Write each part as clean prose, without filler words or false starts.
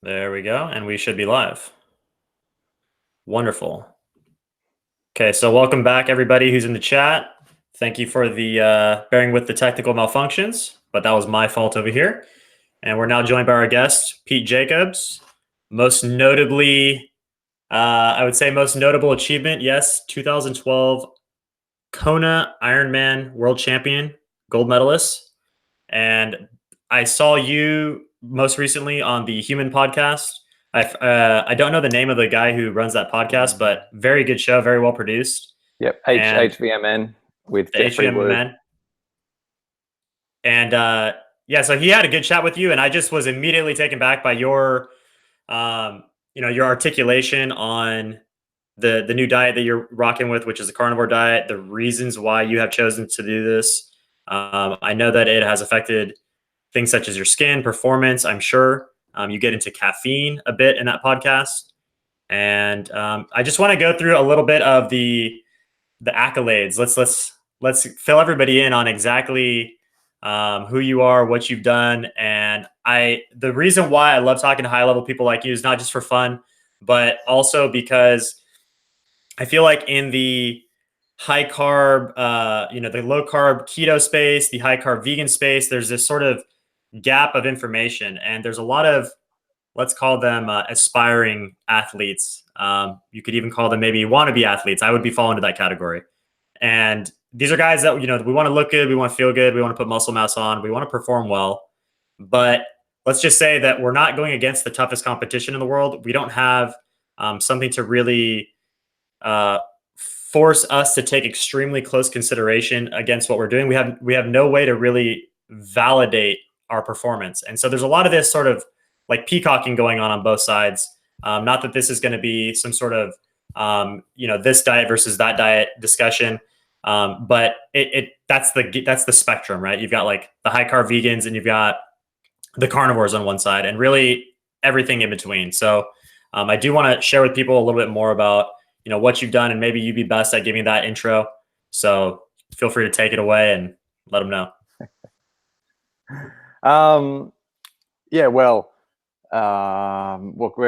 There we go, and we should be live. Wonderful. Okay, so welcome back, everybody who's in the chat. Thank you for the bearing with the technical malfunctions, but that was my fault over here. And we're now joined by our guest, Pete Jacobs. Most notably, I would say most notable achievement, yes, 2012 Kona Ironman World Champion, gold medalist. And I saw you most recently on the Human podcast. I don't know the name of the guy who runs that podcast, but very good show, very well produced. Yep, And HVMN with the Jeffrey Wu. HVMN. And yeah, so he had a good chat with you, and I just was immediately taken back by your, your articulation on the new diet that you're rocking with, which is the carnivore diet. The reasons why you have chosen to do this. I know that it has affected things such as your skin, performance. I'm sure you get into caffeine a bit in that podcast, and I just want to go through a little bit of the accolades. Let's fill everybody in on exactly who you are, what you've done, and the reason why I love talking to high level people like you is not just for fun, but also because I feel like in the high carb, the low carb keto space, the high carb vegan space, there's this sort of gap of information, and there's a lot of, let's call them aspiring athletes. You could even call them maybe wannabe athletes. I would be falling into that category. And these are guys that, we want to look good, we want to feel good, we want to put muscle mass on, we want to perform well. But let's just say that we're not going against the toughest competition in the world. We don't have something to really force us to take extremely close consideration against what we're doing. We have no way to really validate our performance. And so there's a lot of this sort of like peacocking going on both sides. Not that this is going to be some sort of, this diet versus that diet discussion. But that's the spectrum, right? You've got like the high carb vegans and you've got the carnivores on one side and really everything in between. So I do want to share with people a little bit more about, what you've done, and maybe you'd be best at giving that intro. So feel free to take it away and let them know. Where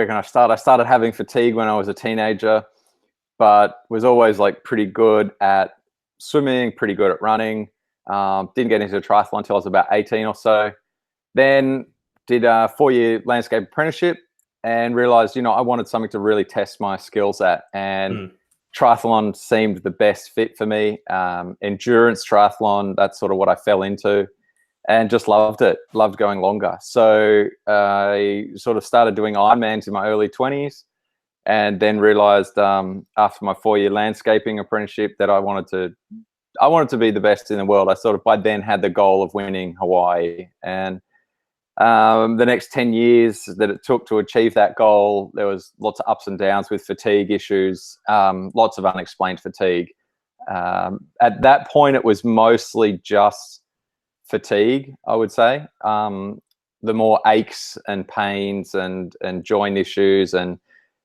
can I start? I started having fatigue when I was a teenager, but was always like pretty good at swimming, pretty good at running. Didn't get into triathlon until I was about 18 or so. Then did a 4-year landscape apprenticeship and realized, I wanted something to really test my skills at. And triathlon seemed the best fit for me. Endurance triathlon, that's sort of what I fell into. And just loved it, loved going longer. So I sort of started doing Ironmans in my early 20s and then realized after my 4-year landscaping apprenticeship that I wanted to be the best in the world. I sort of by then had the goal of winning Hawaii. And the next 10 years that it took to achieve that goal, there was lots of ups and downs with fatigue issues, lots of unexplained fatigue. At that point, it was mostly just fatigue, I would say. The more aches and pains and joint issues, and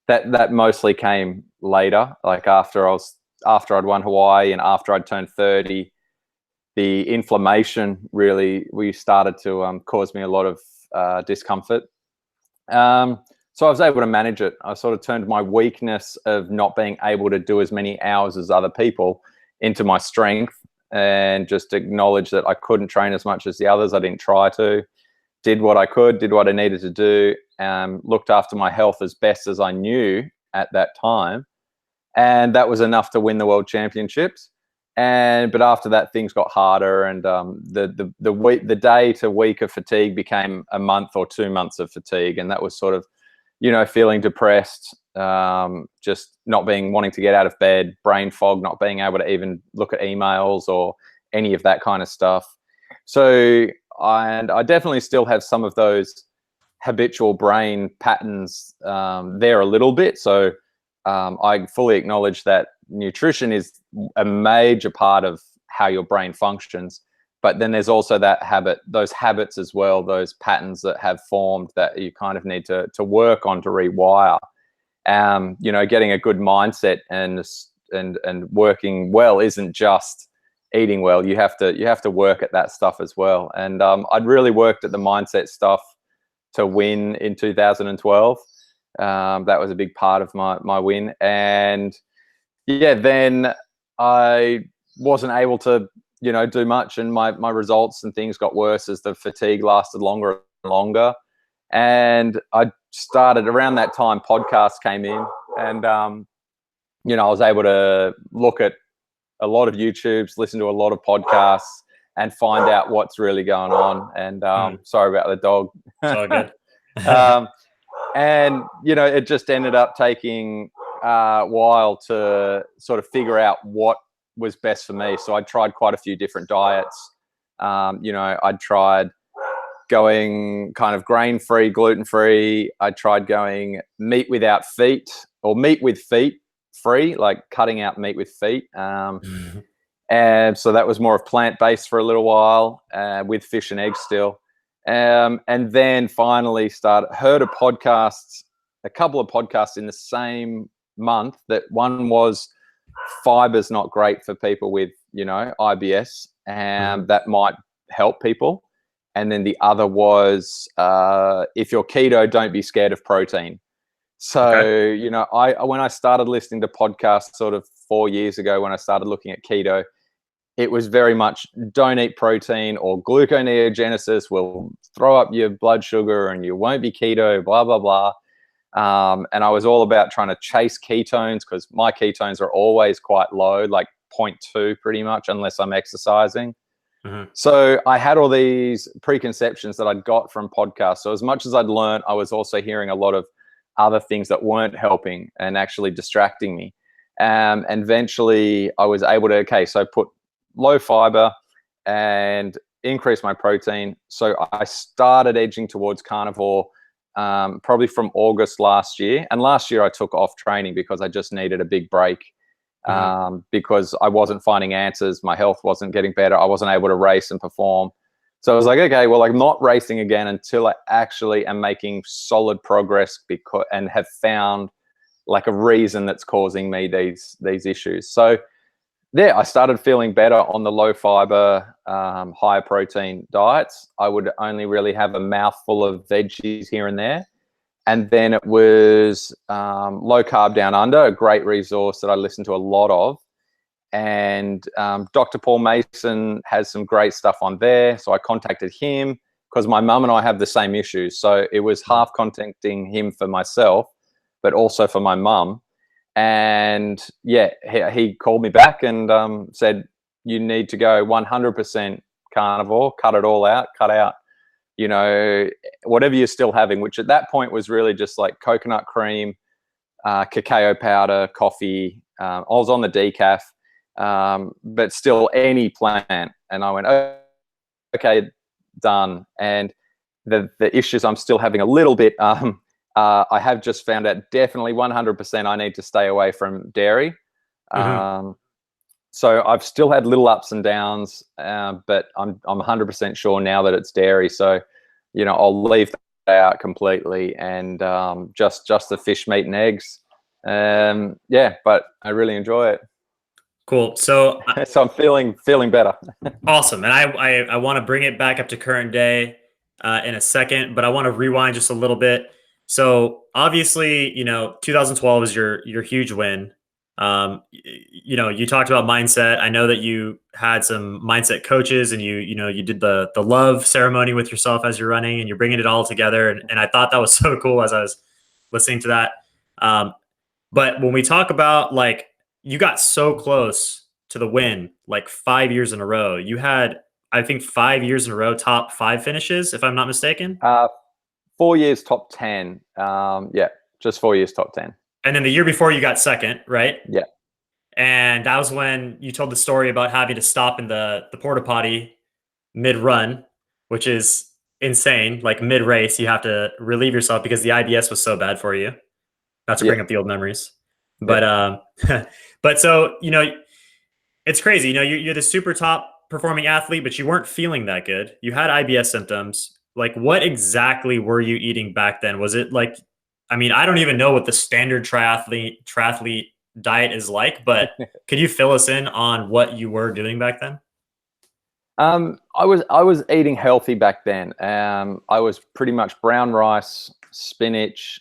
that mostly came later, like after I'd won Hawaii and after I'd turned 30. The inflammation really started to cause me a lot of discomfort. So I was able to manage it. I sort of turned my weakness of not being able to do as many hours as other people into my strength, and just acknowledge that I couldn't train as much as the others. I didn't try to. Did what I could, did what I needed to do, looked after my health as best as I knew at that time. And that was enough to win the World Championships. But after that, things got harder, and the day to week of fatigue became a month or 2 months of fatigue. And that was sort of, feeling depressed, just not wanting to get out of bed, brain fog, not being able to even look at emails or any of that kind of stuff. So I definitely still have some of those habitual brain patterns there a little bit. So I fully acknowledge that nutrition is a major part of how your brain functions. But then there's also those habits as well, those patterns that have formed that you kind of need to work on to rewire. Getting a good mindset and working well isn't just eating well. You have to work at that stuff as well. And I'd really worked at the mindset stuff to win in 2012. That was a big part of my win. And yeah, then I wasn't able to, do much, and my results and things got worse as the fatigue lasted longer and longer. And I started around that time, podcasts came in, and I was able to look at a lot of YouTubes, listen to a lot of podcasts, and find out what's really going on. And sorry about the dog. It's all good. And it just ended up taking a while to sort of figure out what was best for me. So I tried quite a few different diets. I'd tried going kind of grain-free, gluten-free. I tried going meat without feet, or meat with feet free, like cutting out meat with feet. And so that was more of plant-based for a little while, with fish and eggs still. And then finally heard a couple of podcasts in the same month. That one was fiber's not great for people with, IBS, and that might help people. And then the other was, if you're keto, don't be scared of protein. So, okay. When I started listening to podcasts sort of 4 years ago, when I started looking at keto, it was very much don't eat protein, or gluconeogenesis will throw up your blood sugar and you won't be keto, blah, blah, blah. And I was all about trying to chase ketones, because my ketones are always quite low, like 0.2 pretty much, unless I'm exercising. Mm-hmm. So I had all these preconceptions that I'd got from podcasts. So as much as I'd learned, I was also hearing a lot of other things that weren't helping and actually distracting me. And eventually I was able to, so put low fiber and increase my protein. So I started edging towards carnivore probably from August last year. And last year I took off training because I just needed a big break, because I wasn't finding answers. My health wasn't getting better. I wasn't able to race and perform. So I was like, okay, well, I'm not racing again until I actually am making solid progress, and have found like a reason that's causing me these issues. So yeah, I started feeling better on the low fiber, higher protein diets. I would only really have a mouthful of veggies here and there. And then it was Low Carb Down Under, a great resource that I listen to a lot of. And Dr. Paul Mason has some great stuff on there. So I contacted him because my mum and I have the same issues. So it was half contacting him for myself, but also for my mum. And yeah, he called me back and said, you need to go 100% carnivore, cut it all out, cut out, whatever you're still having, which at that point was really just like coconut cream, cacao powder, coffee. I was on the decaf, but still any plant. And I went, oh, okay, done. And the issues I'm still having a little bit, I have just found out definitely 100% I need to stay away from dairy. So I've still had little ups and downs, but I'm 100% sure now that it's dairy. So, I'll leave that out completely, and just the fish, meat, and eggs. Yeah, but I really enjoy it. Cool. So so I'm feeling better. Awesome. And I want to bring it back up to current day in a second, but I want to rewind just a little bit. So obviously, 2012 is your huge win. You talked about mindset. I know that you had some mindset coaches, and you did the love ceremony with yourself as you're running, and you're bringing it all together. And I thought that was so cool as I was listening to that. But when we talk about, like, you got so close to the win, like 5 years in a row, you had, I think, 5 years in a row, top 5 finishes, if I'm not mistaken. 4 years top 10. Yeah, just 4 years top 10. And then the year before you got second, right? Yeah. And that was when you told the story about having to stop in the porta potty mid-run, which is insane. Like mid-race, you have to relieve yourself because the IBS was so bad for you. Not to bring up the old memories. But but so, it's crazy. You're the super top performing athlete, but you weren't feeling that good. You had IBS symptoms. Like, what exactly were you eating back then? Was it like, I don't even know what the standard triathlete diet is like, but could you fill us in on what you were doing back then? I was eating healthy back then. I was pretty much brown rice, spinach,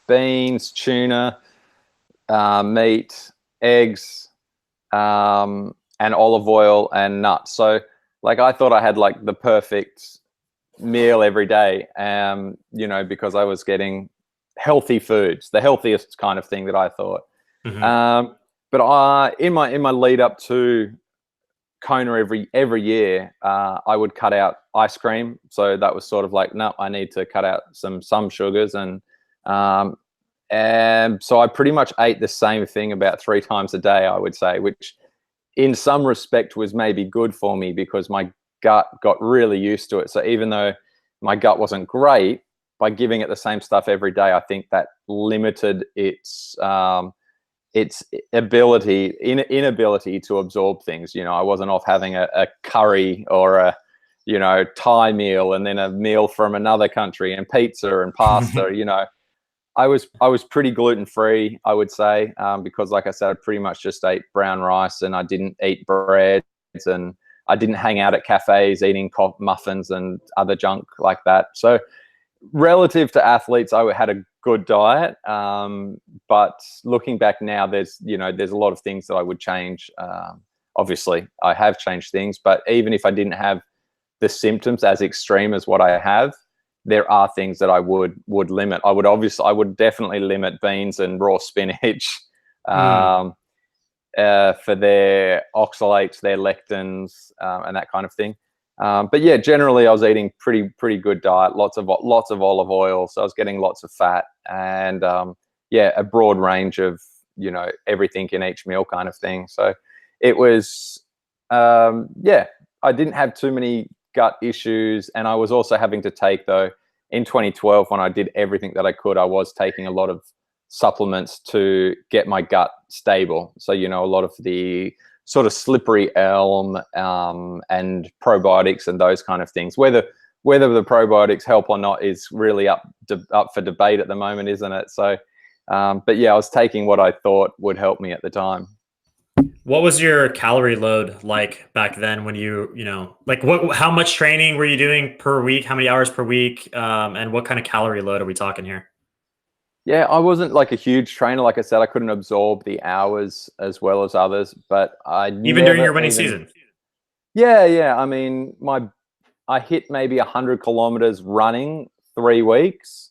beans, tuna, meat, eggs, and olive oil and nuts. So like I thought I had like the perfect meal every day, you know, because I was getting healthy foods, the healthiest kind of thing that I thought. Hmm. But in my lead up to Kona every year, I would cut out ice cream. So that was sort of like, no, I need to cut out some sugars, and so I pretty much ate the same thing about 3 times a day, I would say, which in some respect was maybe good for me because my gut got really used to it. So even though my gut wasn't great, by giving it the same stuff every day, I think that limited its inability to absorb things. You know, I wasn't off having a curry or a, you know, Thai meal and then a meal from another country and pizza and pasta. You know, I was pretty gluten free, I would say, because like I said, I pretty much just ate brown rice and I didn't eat breads and I didn't hang out at cafes eating muffins and other junk like that. So relative to athletes, I had a good diet. But looking back now, there's a lot of things that I would change. Obviously, I have changed things, but even if I didn't have the symptoms as extreme as what I have, there are things that I would limit. I would definitely limit beans and raw spinach Mm. for their oxalates, their lectins, and that kind of thing. But yeah, generally I was eating pretty good diet, lots of olive oil, so I was getting lots of fat, and yeah, a broad range of, you know, everything in each meal kind of thing. So it was yeah, I didn't have too many gut issues, and I was also having to take, though, in 2012 when I did everything that I could, I was taking a lot of supplements to get my gut stable. So, you know, a lot of the sort of slippery elm and probiotics and those kind of things. Whether the probiotics help or not is really up for debate at the moment, isn't it? So, but yeah, I was taking what I thought would help me at the time. What was your calorie load like back then when you know, like how much training were you doing per week? How many hours per week? And what kind of calorie load are we talking here? Yeah, I wasn't like a huge trainer. Like I said, I couldn't absorb the hours as well as others, but I Even during never your winning even. season? Yeah. I mean, I hit maybe 100 kilometers running 3 weeks,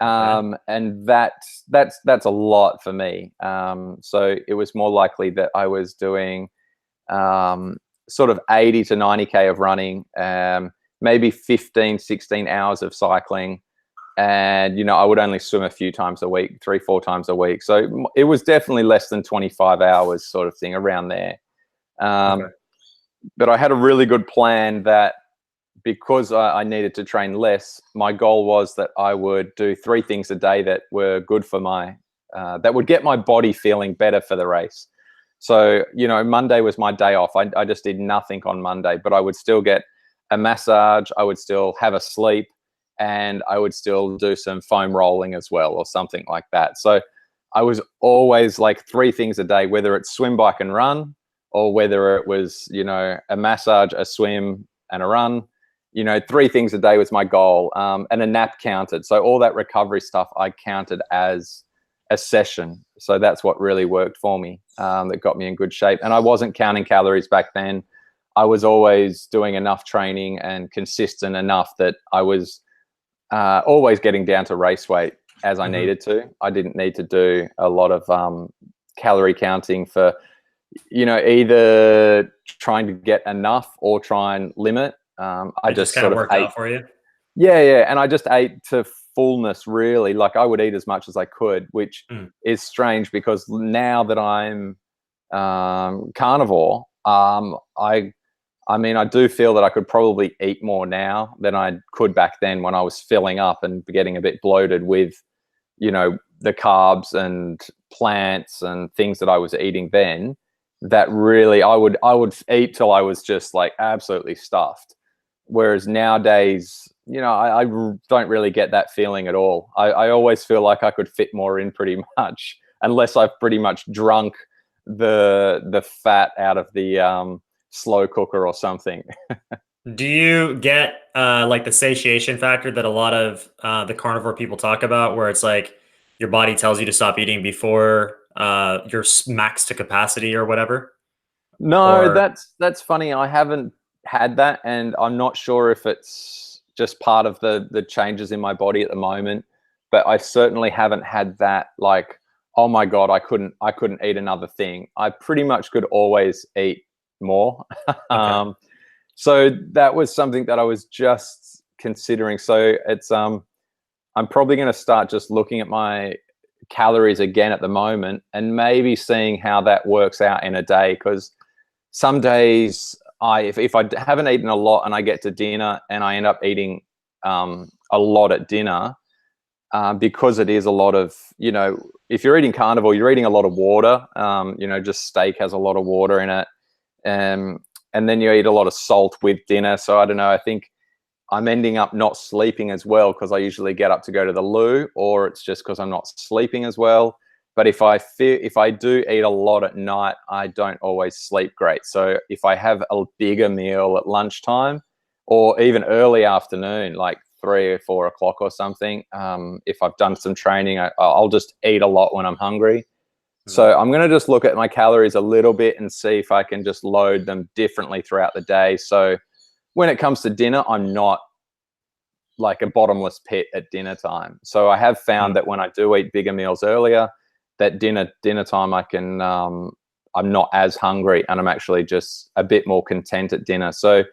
Okay. and that's a lot for me. So it was more likely that I was doing sort of 80 to 90K of running, maybe 15, 16 hours of cycling. And, you know, I would only swim a few times a week, 3, 4 times a week. So it was definitely less than 25 hours sort of thing around there. Okay. But I had a really good plan that because I needed to train less, my goal was that I would do 3 things a day that were good for that would get my body feeling better for the race. So, you know, Monday was my day off. I just did nothing on Monday, but I would still get a massage. I would still have a sleep, and I would still do some foam rolling as well or something like that. So I was always like 3 things a day, whether it's swim, bike, and run, or whether it was, you know, a massage, a swim, and a run. You know, 3 things a day was my goal, and a nap counted. So all that recovery stuff I counted as a session. So that's what really worked for me, that got me in good shape. And I wasn't counting calories back then. I was always doing enough training and consistent enough that I was always getting down to race weight as I Hmm. needed to. I didn't need to do a lot of calorie counting for, you know, either trying to get enough or try and limit. I It just just kind sort of of worked ate. out for you. Yeah, and I just ate to fullness, really. Like I would eat as much as I could, which Mm. is strange because now that I'm carnivore, I mean, I do feel that I could probably eat more now than I could back then when I was filling up and getting a bit bloated with, you know, the carbs and plants and things that I was eating then. That really, I would eat till I was just like absolutely stuffed. Whereas nowadays, you know, I don't really get that feeling at all. I always feel like I could fit more in pretty much, unless I've pretty much drunk the fat out of slow cooker or something. Do you get like the satiation factor that a lot of the carnivore people talk about, where it's like your body tells you to stop eating before you're max to capacity or whatever? No, Or that's funny. I haven't had that, and I'm not sure if it's just part of the changes in my body at the moment. But I certainly haven't had that, like, oh my God, I couldn't eat another thing. I pretty much could always eat more. okay, So that was something that I was just considering. So it's I'm probably going to start just looking at my calories again at the moment, and maybe seeing how that works out in a day, because some days if I haven't eaten a lot and I get to dinner and I end up eating a lot at dinner, because it is a lot of, if you're eating carnivore, you're eating a lot of water. Just steak has a lot of water in it. And then you eat a lot of salt with dinner. So I don't know, I think I'm ending up not sleeping as well, because I usually get up to go to the loo, or it's just because I'm not sleeping as well. But if I do eat a lot at night, I don't always sleep great. So if I have a bigger meal at lunchtime, or even early afternoon, like 3 or 4 o'clock or something, if I've done some training, I'll just eat a lot when I'm hungry. Mhm. So I'm going to just look at my calories a little bit and see if I can just load them differently throughout the day. So when it comes to dinner, I'm not like a bottomless pit at dinner time. So I have found that when I do eat bigger meals earlier, that dinner time I'm not as hungry, and I'm actually just a bit more content at dinner. So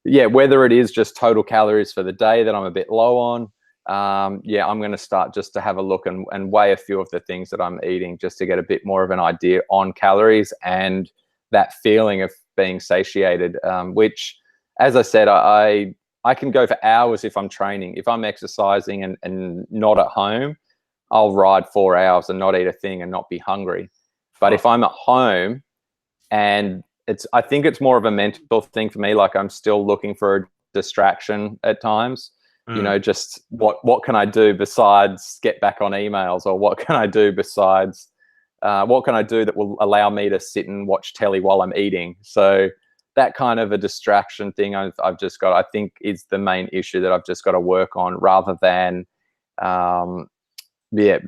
yeah, whether it is just total calories for the day that I'm a bit low on, I'm going to start just to have a look and weigh a few of the things that I'm eating, just to get a bit more of an idea on calories and that feeling of being satiated, which, as I said, I can go for hours if I'm training. If I'm exercising and not at home, I'll ride 4 hours and not eat a thing and not be hungry. But if I'm at home, and I think it's more of a mental thing for me, like I'm still looking for a distraction at times. Mm. Just what can I do besides get back on emails, or what can I do besides what can I do that will allow me to sit and watch telly while I'm eating? So that kind of a distraction thing I've just got, I think, is the main issue that I've just got to work on, rather than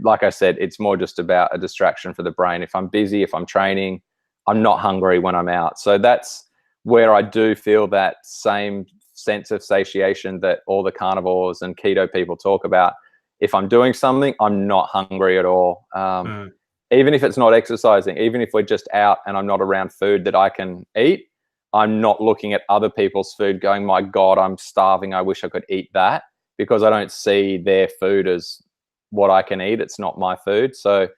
like I said, it's more just about a distraction for the brain. If I'm busy, if I'm training, I'm not hungry when I'm out. So that's where I do feel that same sense of satiation that all the carnivores and keto people talk about. If I'm doing something, I'm not hungry at all. Mm. Even if it's not exercising, even if we're just out and I'm not around food that I can eat, I'm not looking at other people's food going, my God, I'm starving, I wish I could eat that, because I don't see their food as what I can eat. It's not my food. So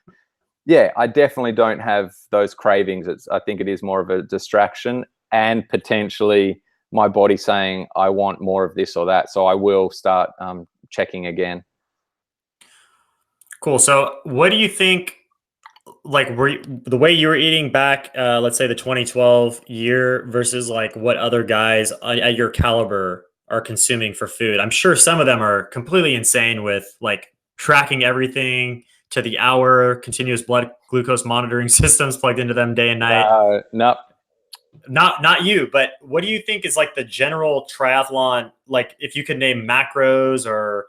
yeah, I definitely don't have those cravings. I think it is more of a distraction, and potentially my body saying, I want more of this or that. So I will start checking again. Cool. So what do you think, like, the way you were eating back, let's say the 2012 year, versus like what other guys at your caliber are consuming for food? I'm sure some of them are completely insane with like tracking everything to the hour, continuous blood glucose monitoring systems plugged into them day and night. No. Not you, but what do you think is like the general triathlon? Like, if you could name macros, or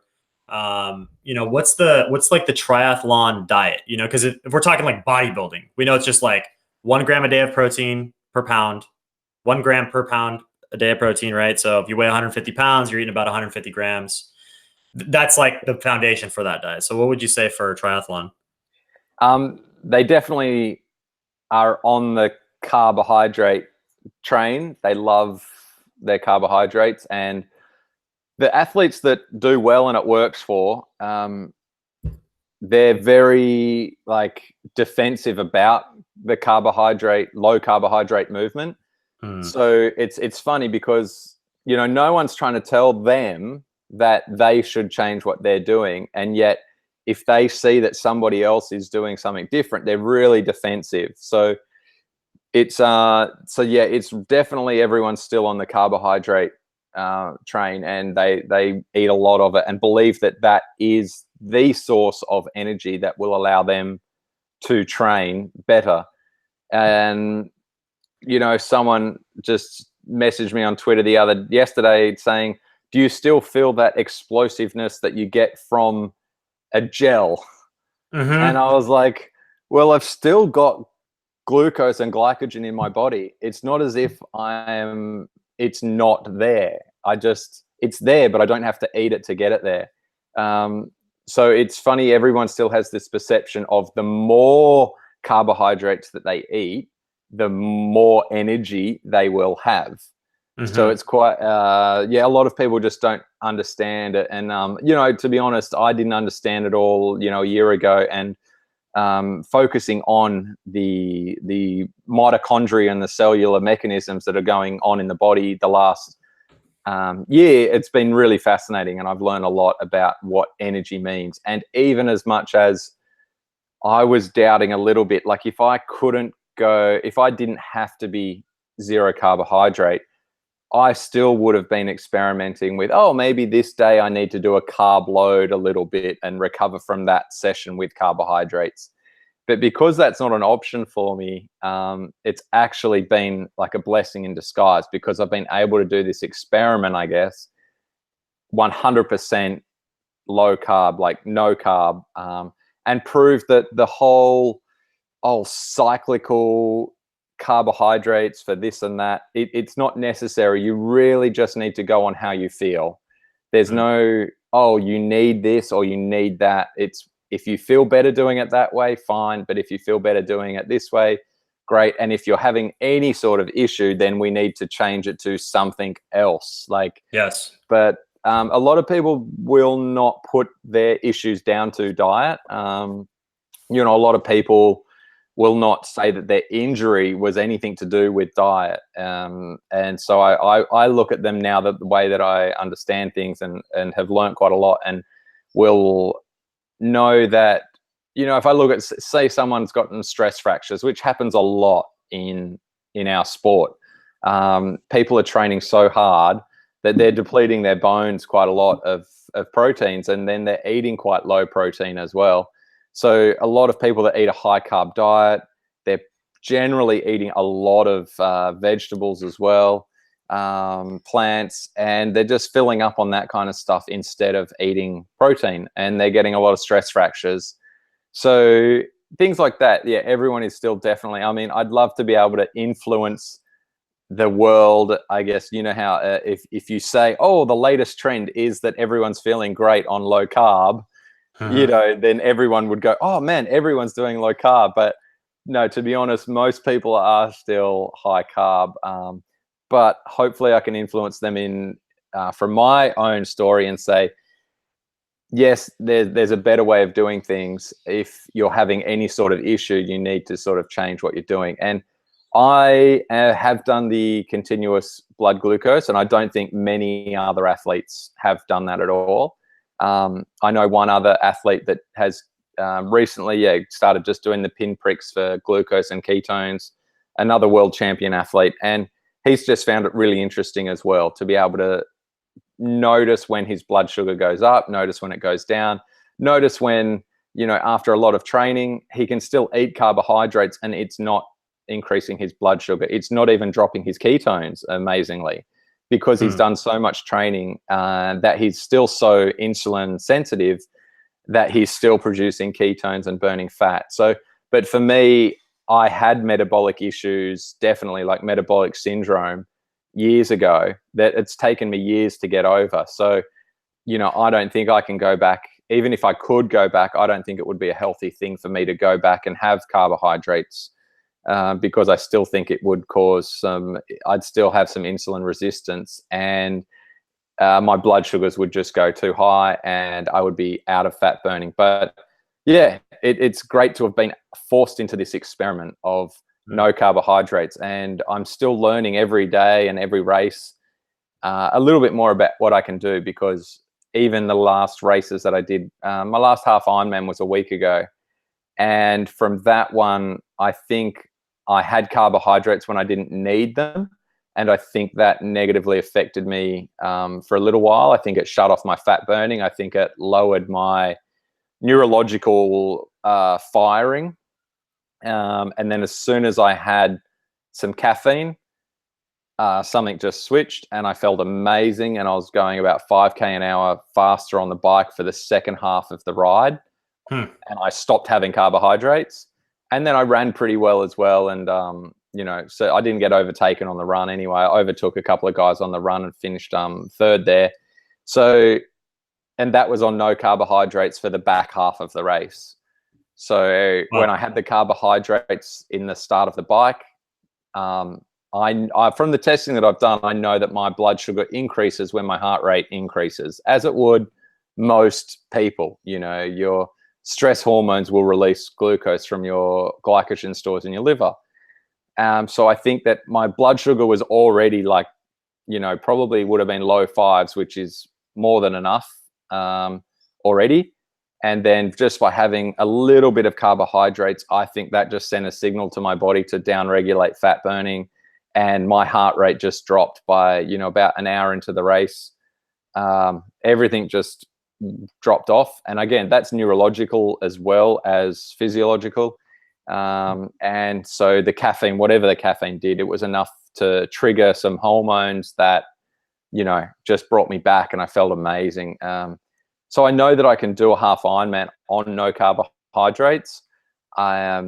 what's like the triathlon diet? Because if we're talking like bodybuilding, we know it's just like 1 gram a day of protein per pound, 1 gram per pound a day of protein, right? So if you weigh 150 pounds, you're eating about 150 grams. That's like the foundation for that diet. So what would you say for triathlon? They definitely are on the carbohydrate train. They love their carbohydrates, and the athletes that do well and it works for, they're very like defensive about the low carbohydrate movement. Hmm. So it's funny, because no one's trying to tell them that they should change what they're doing, and yet if they see that somebody else is doing something different, they're really defensive. So it's it's definitely, everyone's still on the carbohydrate train, and they eat a lot of it and believe that that is the source of energy that will allow them to train better. And someone just messaged me on Twitter yesterday saying, do you still feel that explosiveness that you get from a gel? And I was like, well, I've still got glucose and glycogen in my body. It's not as if it's not there. It's there, but I don't have to eat it to get it there. So it's funny, everyone still has this perception of the more carbohydrates that they eat, the more energy they will have. So it's quite, a lot of people just don't understand it. And, to be honest, I didn't understand it all, a year ago. And focusing on the mitochondria and the cellular mechanisms that are going on in the body the last year, it's been really fascinating. And I've learned a lot about what energy means. And even as much as I was doubting a little bit, like if I didn't have to be zero carbohydrate, I still would have been experimenting with, maybe this day I need to do a carb load a little bit and recover from that session with carbohydrates. But because that's not an option for me, it's actually been like a blessing in disguise, because I've been able to do this experiment, I guess, 100% low carb, like no carb, and prove that the whole cyclical carbohydrates for this and that, it's not necessary. You really just need to go on how you feel. There's no, you need this or you need that. It's, if you feel better doing it that way, fine. But if you feel better doing it this way, great. And if you're having any sort of issue, then we need to change it to something else. Yes. But a lot of people will not put their issues down to diet. A lot of people will not say that their injury was anything to do with diet. And so I look at them now that the way that I understand things and have learned quite a lot, and will know that, if I look at, say someone's gotten stress fractures, which happens a lot in our sport, people are training so hard that they're depleting their bones quite a lot of proteins, and then they're eating quite low protein as well. So a lot of people that eat a high carb diet, they're generally eating a lot of vegetables as well, plants, and they're just filling up on that kind of stuff instead of eating protein, and they're getting a lot of stress fractures. So things like that, everyone is still definitely, I'd love to be able to influence the world, I guess. How if you say, the latest trend is that everyone's feeling great on low carb, then everyone would go, oh man, everyone's doing low carb. But no, to be honest, most people are still high carb. But hopefully I can influence them in from my own story and say, yes, there's a better way of doing things. If you're having any sort of issue, you need to sort of change what you're doing. And I have done the continuous blood glucose, and I don't think many other athletes have done that at all. I know one other athlete that has recently, started just doing the pinpricks for glucose and ketones, another world champion athlete. And he's just found it really interesting as well to be able to notice when his blood sugar goes up, notice when it goes down, notice when, after a lot of training, he can still eat carbohydrates and it's not increasing his blood sugar. It's not even dropping his ketones, amazingly, because he's done so much training that he's still so insulin sensitive that he's still producing ketones and burning fat. So, but for me, I had metabolic issues, definitely like metabolic syndrome years ago, that it's taken me years to get over. So, I don't think I can go back. Even if I could go back, I don't think it would be a healthy thing for me to go back and have carbohydrates, because I still think it would cause I'd still have some insulin resistance, and my blood sugars would just go too high and I would be out of fat burning. But it's great to have been forced into this experiment of no carbohydrates, and I'm still learning every day and every race a little bit more about what I can do, because even the last races that I did, my last half Ironman was a week ago, and from that one, I think I had carbohydrates when I didn't need them. And I think that negatively affected me for a little while. I think it shut off my fat burning. I think it lowered my neurological firing. And then as soon as I had some caffeine, something just switched and I felt amazing. And I was going about 5K an hour faster on the bike for the second half of the ride. Hmm. And I stopped having carbohydrates. And then I ran pretty well as well. And, so I didn't get overtaken on the run anyway. I overtook a couple of guys on the run and finished third there. So, and that was on no carbohydrates for the back half of the race. So when I had the carbohydrates in the start of the bike, I from the testing that I've done, I know that my blood sugar increases when my heart rate increases, as it would most people. Your stress hormones will release glucose from your glycogen stores in your liver. So I think that my blood sugar was already probably would have been low fives, which is more than enough already. And then just by having a little bit of carbohydrates, I think that just sent a signal to my body to downregulate fat burning. And my heart rate just dropped by, about an hour into the race. Everything just dropped off. And again, that's neurological as well as physiological. And so the caffeine, whatever the caffeine did, it was enough to trigger some hormones that, just brought me back and I felt amazing. So I know that I can do a half Ironman on no carbohydrates. I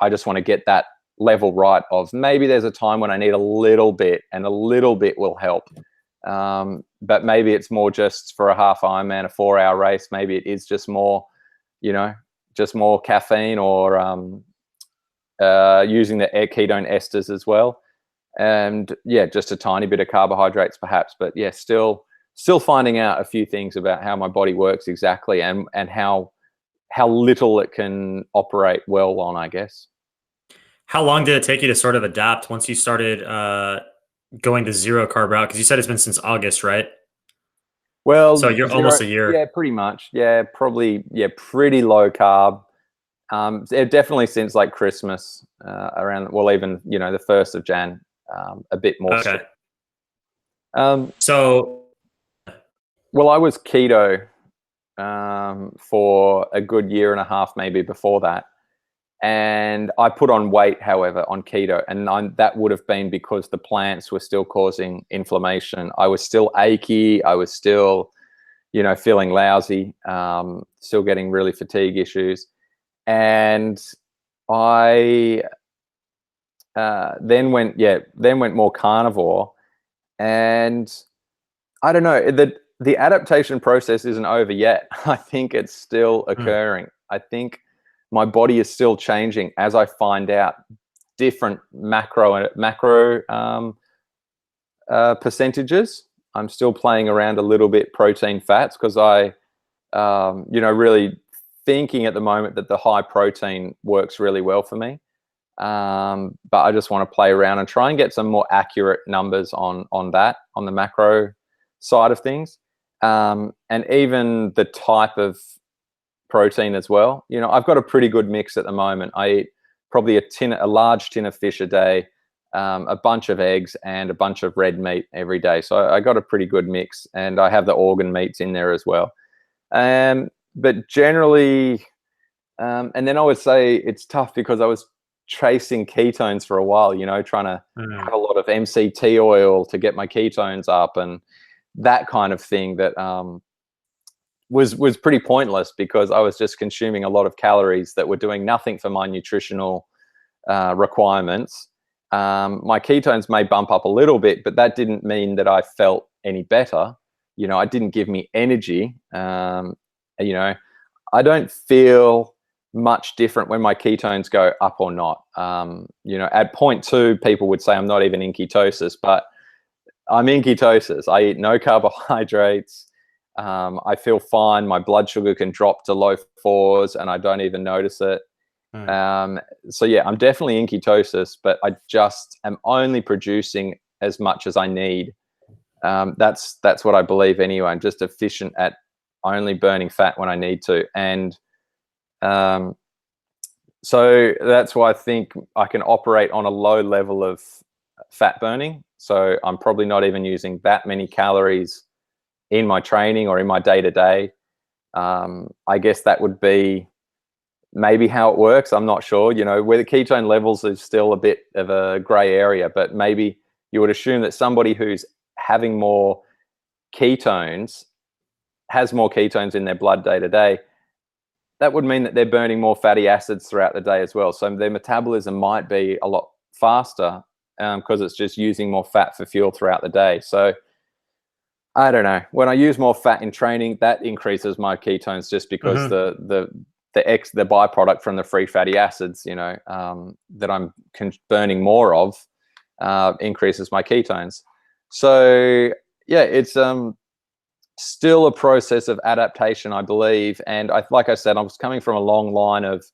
just want to get that level right of maybe there's a time when I need a little bit and a little bit will help. But maybe it's more just for a half Ironman, a 4-hour race. Maybe it is just more, just more caffeine or using the ketone esters as well. And yeah, just a tiny bit of carbohydrates perhaps, but yeah, still finding out a few things about how my body works exactly and how little it can operate well on, I guess. How long did it take you to sort of adapt once you started going the zero carb route? Because you said it's been since August, right? Well, So you're almost a year. Yeah, pretty much. Yeah, probably. Yeah, pretty low carb. Definitely since like Christmas, around, well, even the 1st of Jan, a bit more. Okay. So. Well, I was keto for a good year and a half, maybe before that. And I put on weight, however, on keto. And that would have been because the plants were still causing inflammation. I was still achy. I was still, feeling lousy, still getting really fatigue issues. And I then went more carnivore. And I don't know, the adaptation process isn't over yet. I think it's still occurring. I think my body is still changing as I find out different macro percentages. I'm still playing around a little bit protein fats because I, really thinking at the moment that the high protein works really well for me. But I just want to play around and try and get some more accurate numbers on the macro side of things. And even the type of protein as well. I've got a pretty good mix at the moment. I eat probably a large tin of fish a day, a bunch of eggs and a bunch of red meat every day. So I got a pretty good mix, and I have the organ meats in there as well. But generally, and then I would say it's tough because I was chasing ketones for a while, trying to have a lot of MCT oil to get my ketones up and that kind of thing that was pretty pointless because I was just consuming a lot of calories that were doing nothing for my nutritional requirements. My ketones may bump up a little bit, but that didn't mean that I felt any better. It didn't give me energy. I don't feel much different when my ketones go up or not. At point 2, people would say I'm not even in ketosis, but I'm in ketosis. I eat no carbohydrates. I feel fine. My blood sugar can drop to low 4s and I don't even notice it. So yeah, I'm definitely in ketosis, but I just am only producing as much as I need. That's what I believe anyway. I'm just efficient at only burning fat when I need to. And so that's why I think I can operate on a low level of fat burning. So I'm probably not even using that many calories in my training or in my day-to-day. I guess that would be maybe how it works. I'm not sure. Where the ketone levels is still a bit of a gray area, but maybe you would assume that somebody who's having more ketones has more ketones in their blood day to day. That would mean that they're burning more fatty acids throughout the day as well. So their metabolism might be a lot faster because it's just using more fat for fuel throughout the day. So I don't know. When I use more fat in training, that increases my ketones just because the byproduct from the free fatty acids, that I'm burning more of, increases my ketones. So yeah, it's still a process of adaptation, I believe. And like I said, I was coming from a long line of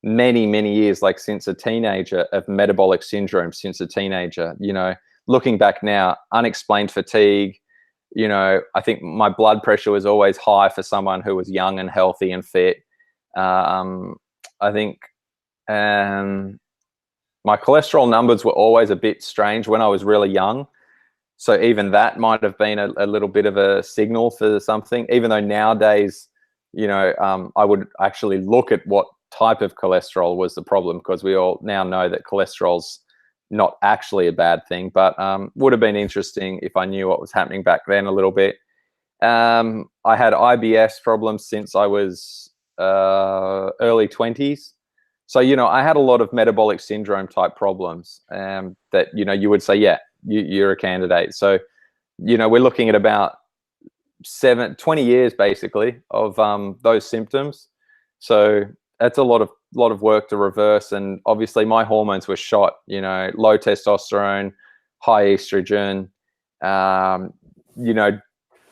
many, many years, like since a teenager, of metabolic syndrome since a teenager. Looking back now, unexplained fatigue. I think my blood pressure was always high for someone who was young and healthy and fit. I think my cholesterol numbers were always a bit strange when I was really young. So even that might have been a little bit of a signal for something, even though nowadays, I would actually look at what type of cholesterol was the problem, because we all now know that cholesterol's not actually a bad thing, but would have been interesting if I knew what was happening back then a little bit. I had IBS problems since I was early 20s. So, I had a lot of metabolic syndrome type problems that, you would say, yeah, you're a candidate. So, we're looking at about 20 years basically of those symptoms. So that's a lot of work to reverse. And obviously my hormones were shot, low testosterone, high estrogen,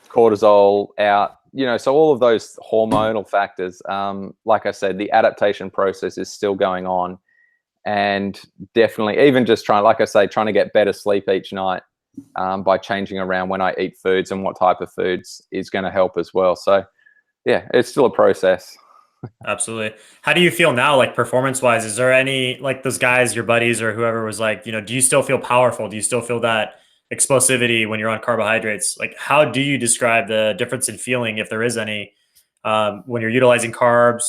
cortisol out, so all of those hormonal factors, like I said, the adaptation process is still going on. And definitely even just trying to get better sleep each night by changing around when I eat foods and what type of foods is going to help as well. So yeah, it's still a process. Absolutely. How do you feel now, like performance wise? Is there any, like those guys, your buddies or whoever was like, do you still feel powerful? Do you still feel that explosivity when you're on carbohydrates? Like, how do you describe the difference in feeling, if there is any, when you're utilizing carbs,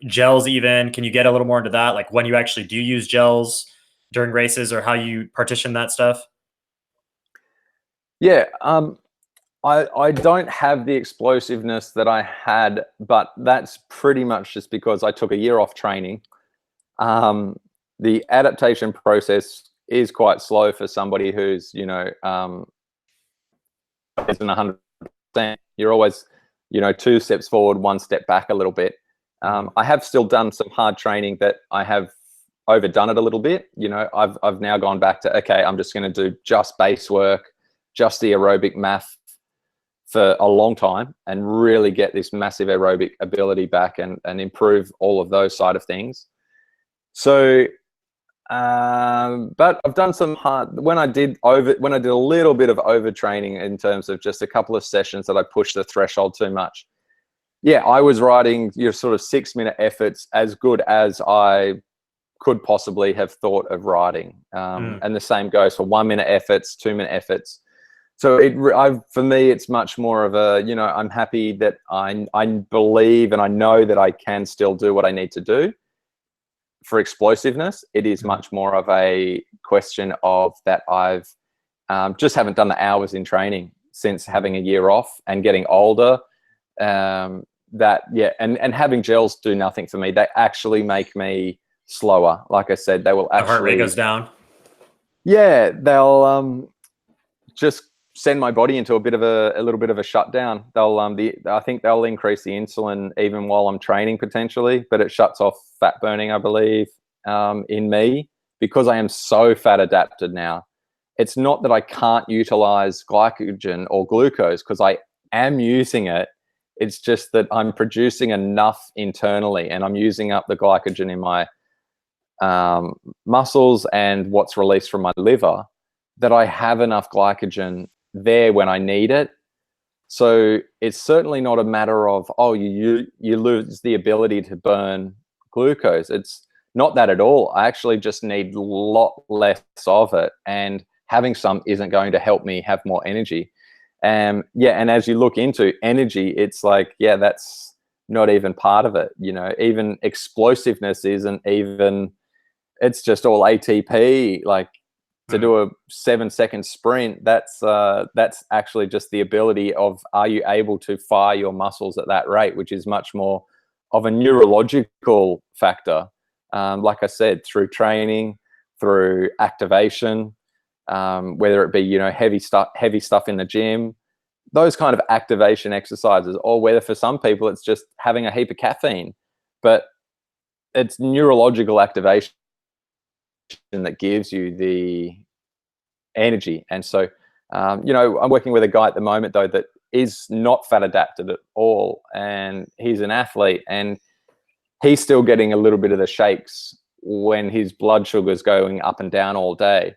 gels even? Can you get a little more into that? Like when you actually do use gels during races, or how you partition that stuff? Yeah. I don't have the explosiveness that I had, but that's pretty much just because I took a year off training. The adaptation process is quite slow for somebody who's, isn't 100%. You're always, 2 steps forward, 1 step back a little bit. I have still done some hard training that I have overdone it a little bit. I've now gone back to, okay, I'm just going to do just base work, just the aerobic math for a long time, and really get this massive aerobic ability back and improve all of those side of things. So, but I've done some hard, when I did a little bit of overtraining in terms of just a couple of sessions that I pushed the threshold too much. Yeah, I was riding your sort of 6-minute efforts as good as I could possibly have thought of riding. And the same goes for 1-minute efforts, 2-minute efforts. So for me, it's much more of a, I'm happy that I believe and I know that I can still do what I need to do. For explosiveness, it is much more of a question of that I've just haven't done the hours in training since having a year off and getting older. And having gels do nothing for me. They actually make me slower. Like I said, they will actually, the heart rate goes down. Yeah, they'll just send my body into a little bit of a shutdown. I think they'll increase the insulin even while I'm training potentially, but it shuts off fat burning, I believe, in me, because I am so fat adapted now. It's not that I can't utilize glycogen or glucose, because I am using it. It's just that I'm producing enough internally, and I'm using up the glycogen in my muscles and what's released from my liver, that I have enough glycogen there when I need it. So it's certainly not a matter of, you lose the ability to burn glucose. It's not that at all. I actually just need a lot less of it, and having some isn't going to help me have more energy. And as you look into energy, it's like, that's not even part of it. You know, even explosiveness isn't even, it's just all ATP. Like, to do a 7-second sprint, that's actually just the ability of, are you able to fire your muscles at that rate, which is much more of a neurological factor. Like I said, through training, through activation, whether it be, you know, heavy stuff in the gym, those kind of activation exercises, or whether for some people it's just having a heap of caffeine, but it's neurological activation that gives you the energy. And so, you know, I'm working with a guy at the moment though that is not fat adapted at all, and he's an athlete, and he's still getting a little bit of the shakes when his blood sugar's going up and down all day.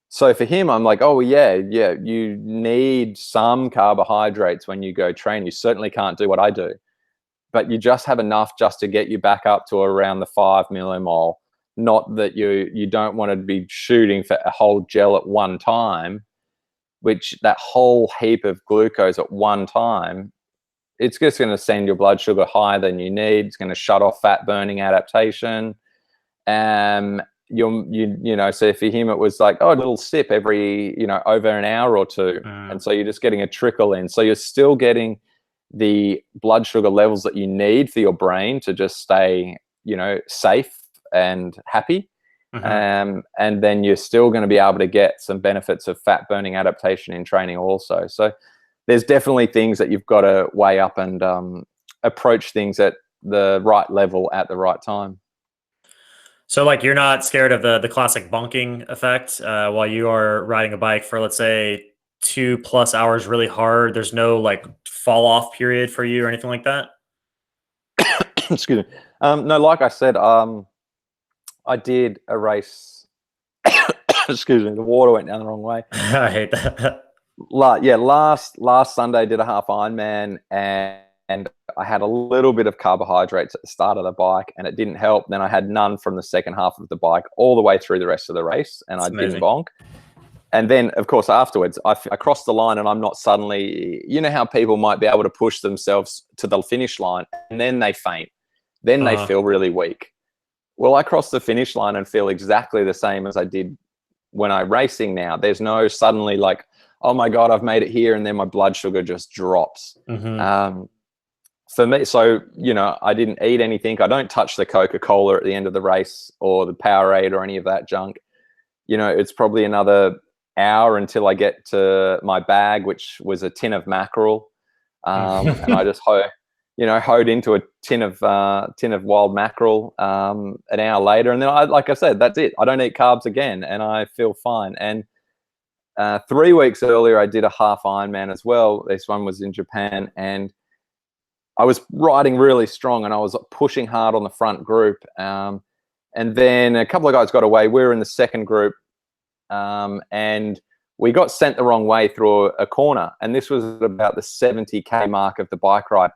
So for him, I'm like, oh yeah, you need some carbohydrates when you go train. You certainly can't do what I do, but you just have enough just to get you back up to around the 5 millimole. Not that you don't want to be shooting for a whole gel at one time, which that whole heap of glucose at one time, it's just going to send your blood sugar higher than you need. It's going to shut off fat burning adaptation. You know, so for him it was like, oh, a little sip every, you know, over an hour or two. And so you're just getting a trickle in. So you're still getting the blood sugar levels that you need for your brain to just stay, you know, safe and happy. And then you're still going to be able to get some benefits of fat burning adaptation in training also. So there's definitely things that you've got to weigh up and approach things at the right level at the right time. So like, you're not scared of the classic bonking effect while you are riding a bike for, let's say, 2+ hours really hard? There's no like fall off period for you or anything like that? Excuse me. No, like I said, I did a race. Excuse me, the water went down the wrong way. I hate that. Last Sunday I did a half Ironman, and I had a little bit of carbohydrates at the start of the bike, and it didn't help. Then I had none from the second half of the bike all the way through the rest of the race, and That's I amazing. didn't bonk. And then, of course, afterwards, I crossed the line, and I'm not suddenly, you know how people might be able to push themselves to the finish line, and then they faint. Then they feel really weak. Well, I crossed the finish line and feel exactly the same as I did when I'm racing now. There's no suddenly like, oh my God, I've made it here, and then my blood sugar just drops. For me, so, you know, I didn't eat anything. I don't touch the Coca-Cola at the end of the race or the Powerade or any of that junk. You know, it's probably another hour until I get to my bag, which was a tin of mackerel. And I just hoed into a tin of wild mackerel an hour later. And then, like I said, that's it. I don't eat carbs again, and I feel fine. And 3 weeks earlier, I did a half Ironman as well. This one was in Japan, and I was riding really strong, and I was pushing hard on the front group. And then a couple of guys got away. We were in the second group, and we got sent the wrong way through a corner. And this was about the 70K mark of the bike ride.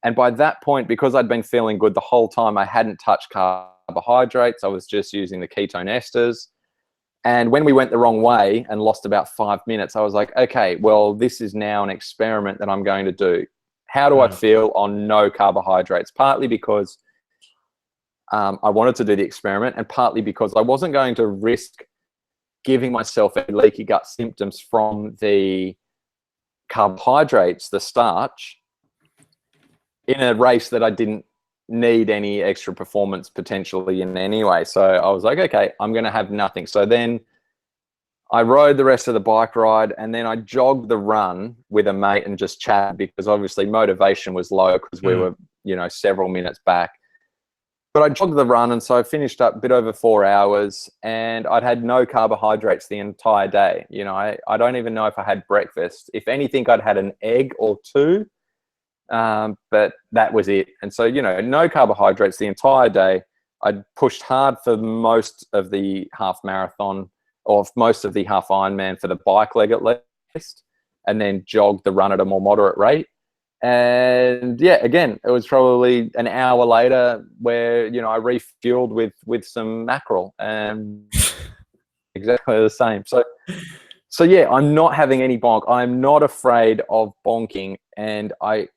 And by that point, because I'd been feeling good the whole time, I hadn't touched carbohydrates. I was just using the ketone esters. And when we went the wrong way and lost about 5 minutes, I was like, okay, well, this is now an experiment that I'm going to do. How do I feel on no carbohydrates? Partly because I wanted to do the experiment, and partly because I wasn't going to risk giving myself any leaky gut symptoms from the carbohydrates, the starch, in a race that I didn't need any extra performance potentially in any way. So I was like, okay, I'm going to have nothing. So then I rode the rest of the bike ride, and then I jogged the run with a mate and just chatted, because obviously motivation was low because we were, you know, several minutes back. But I jogged the run, and so I finished up a bit over 4 hours, and I'd had no carbohydrates the entire day. You know, I don't even know if I had breakfast. If anything, I'd had an egg or two, but that was it. And so, you know, no carbohydrates the entire day. I'd pushed hard for most of the half marathon, or most of the half Ironman for the bike leg at least, and then jogged the run at a more moderate rate. And yeah, again, it was probably an hour later where, you know, I refueled with some mackerel, and exactly the same. So yeah, I'm not having any bonk. I'm not afraid of bonking, and I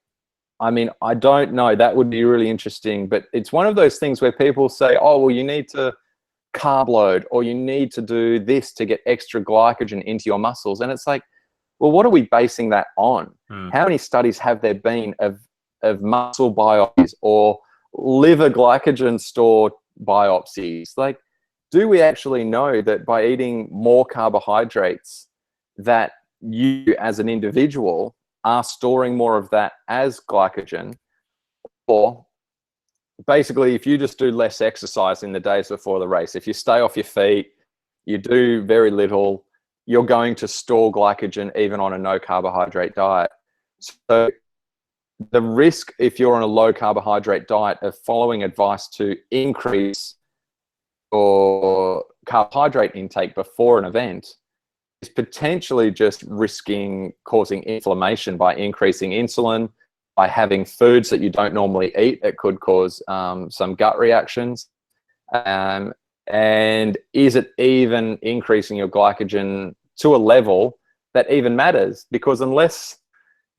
I mean, I don't know. That would be really interesting. But it's one of those things where people say, oh, well, you need to carb load, or you need to do this to get extra glycogen into your muscles. And it's like, well, what are we basing that on? How many studies have there been of muscle biopsies or liver glycogen store biopsies? Like, do we actually know that by eating more carbohydrates that you as an individual are storing more of that as glycogen? Or basically, if you just do less exercise in the days before the race, if you stay off your feet, you do very little, you're going to store glycogen even on a no carbohydrate diet. So the risk, if you're on a low carbohydrate diet, of following advice to increase your carbohydrate intake before an event is potentially just risking causing inflammation by increasing insulin, by having foods that you don't normally eat that could cause some gut reactions. And is it even increasing your glycogen to a level that even matters? Because unless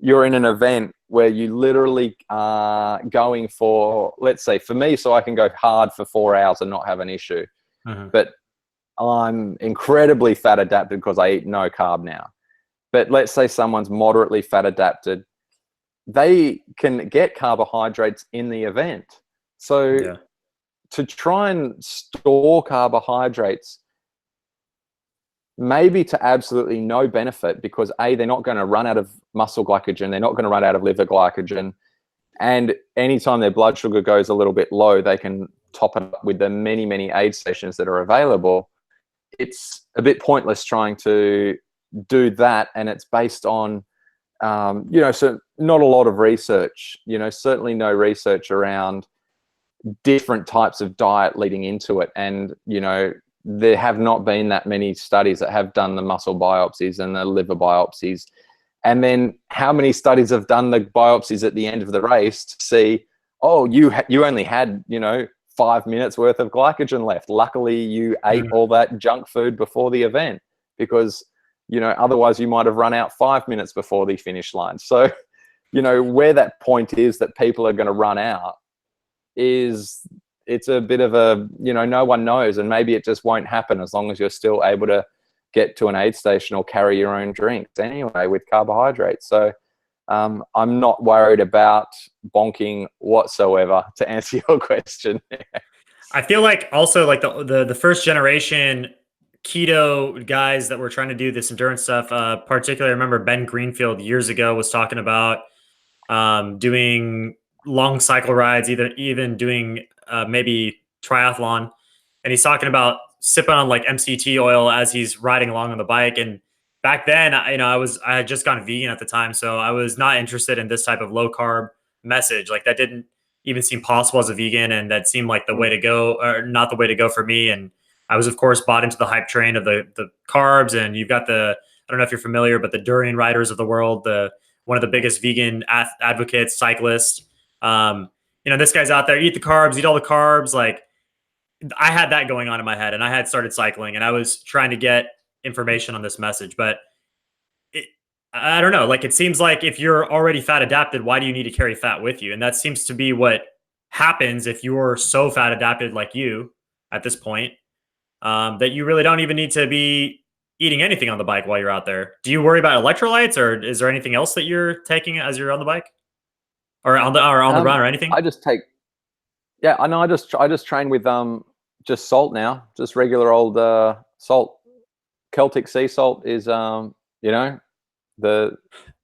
you're in an event where you literally are going for, let's say for me, so I can go hard for 4 hours and not have an issue. But I'm incredibly fat adapted because I eat no carb now. But let's say someone's moderately fat adapted, they can get carbohydrates in the event. So to try and store carbohydrates, maybe to absolutely no benefit, because A, they're not going to run out of muscle glycogen, they're not going to run out of liver glycogen, and anytime their blood sugar goes a little bit low, they can top it up with the many, many aid stations that are available. It's a bit pointless trying to do that, and it's based on so not a lot of research, certainly no research around different types of diet leading into it. And, there have not been that many studies that have done the muscle biopsies and the liver biopsies. And then how many studies have done the biopsies at the end of the race to see, oh, you only had, 5 minutes worth of glycogen left. Luckily, you ate all that junk food before the event, because otherwise you might have run out 5 minutes before the finish line. So, where that point is that people are going to run out it's a bit of a, no one knows. And maybe it just won't happen as long as you're still able to get to an aid station or carry your own drinks anyway with carbohydrates. So I'm not worried about bonking whatsoever, to answer your question. I feel like also like the first generation keto guys that were trying to do this endurance stuff, particularly I remember Ben Greenfield years ago was talking about doing long cycle rides, even doing maybe triathlon, and he's talking about sipping on like MCT oil as he's riding along on the bike. And back then, I had just gone vegan at the time, so I was not interested in this type of low carb message. Like that didn't even seem possible as a vegan, and that seemed like the way to go, or not the way to go for me. And I was, of course, bought into the hype train of the carbs. And you've got I don't know if you're familiar, but the Durian Riders of the world, one of the biggest vegan advocates, cyclists. This guy's out there, eat the carbs, eat all the carbs. Like I had that going on in my head, and I had started cycling, and I was trying to get information on this message, but I don't know. Like, it seems like if you're already fat adapted, why do you need to carry fat with you? And that seems to be what happens if you're so fat adapted like you at this point, that you really don't even need to be eating anything on the bike while you're out there. Do you worry about electrolytes, or is there anything else that you're taking as you're on the bike? Or on the run or anything? I just take, I know. I just train with just salt now, just regular old salt. Celtic sea salt is the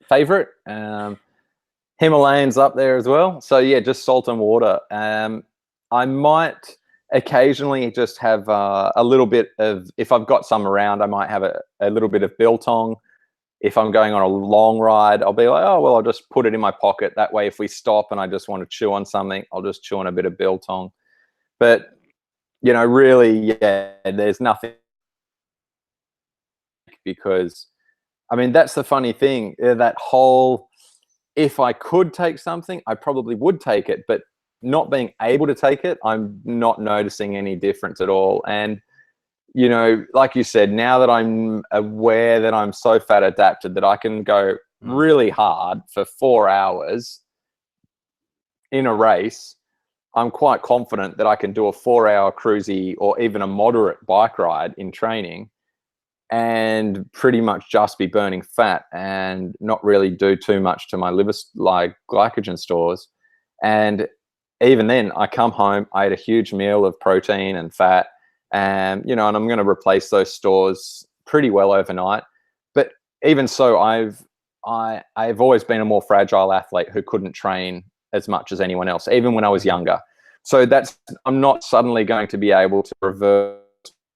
favorite. Himalayan's up there as well. So yeah, just salt and water. I might occasionally just have a little bit of, if I've got some around, I might have a little bit of biltong. If I'm going on a long ride, I'll be like, oh, well, I'll just put it in my pocket. That way, if we stop and I just want to chew on something, I'll just chew on a bit of biltong. But, really, there's nothing, because, I mean, that's the funny thing, that whole, if I could take something, I probably would take it. But not being able to take it, I'm not noticing any difference at all. And like you said, now that I'm aware that I'm so fat adapted that I can go really hard for 4 hours, in a race, I'm quite confident that I can do a 4-hour cruisy or even a moderate bike ride in training and pretty much just be burning fat and not really do too much to my liver, like glycogen stores. And even then, I come home, I eat a huge meal of protein and fat, and and I'm going to replace those stores pretty well overnight. But even so, I've always been a more fragile athlete who couldn't train as much as anyone else, even when I was younger. So I'm not suddenly going to be able to reverse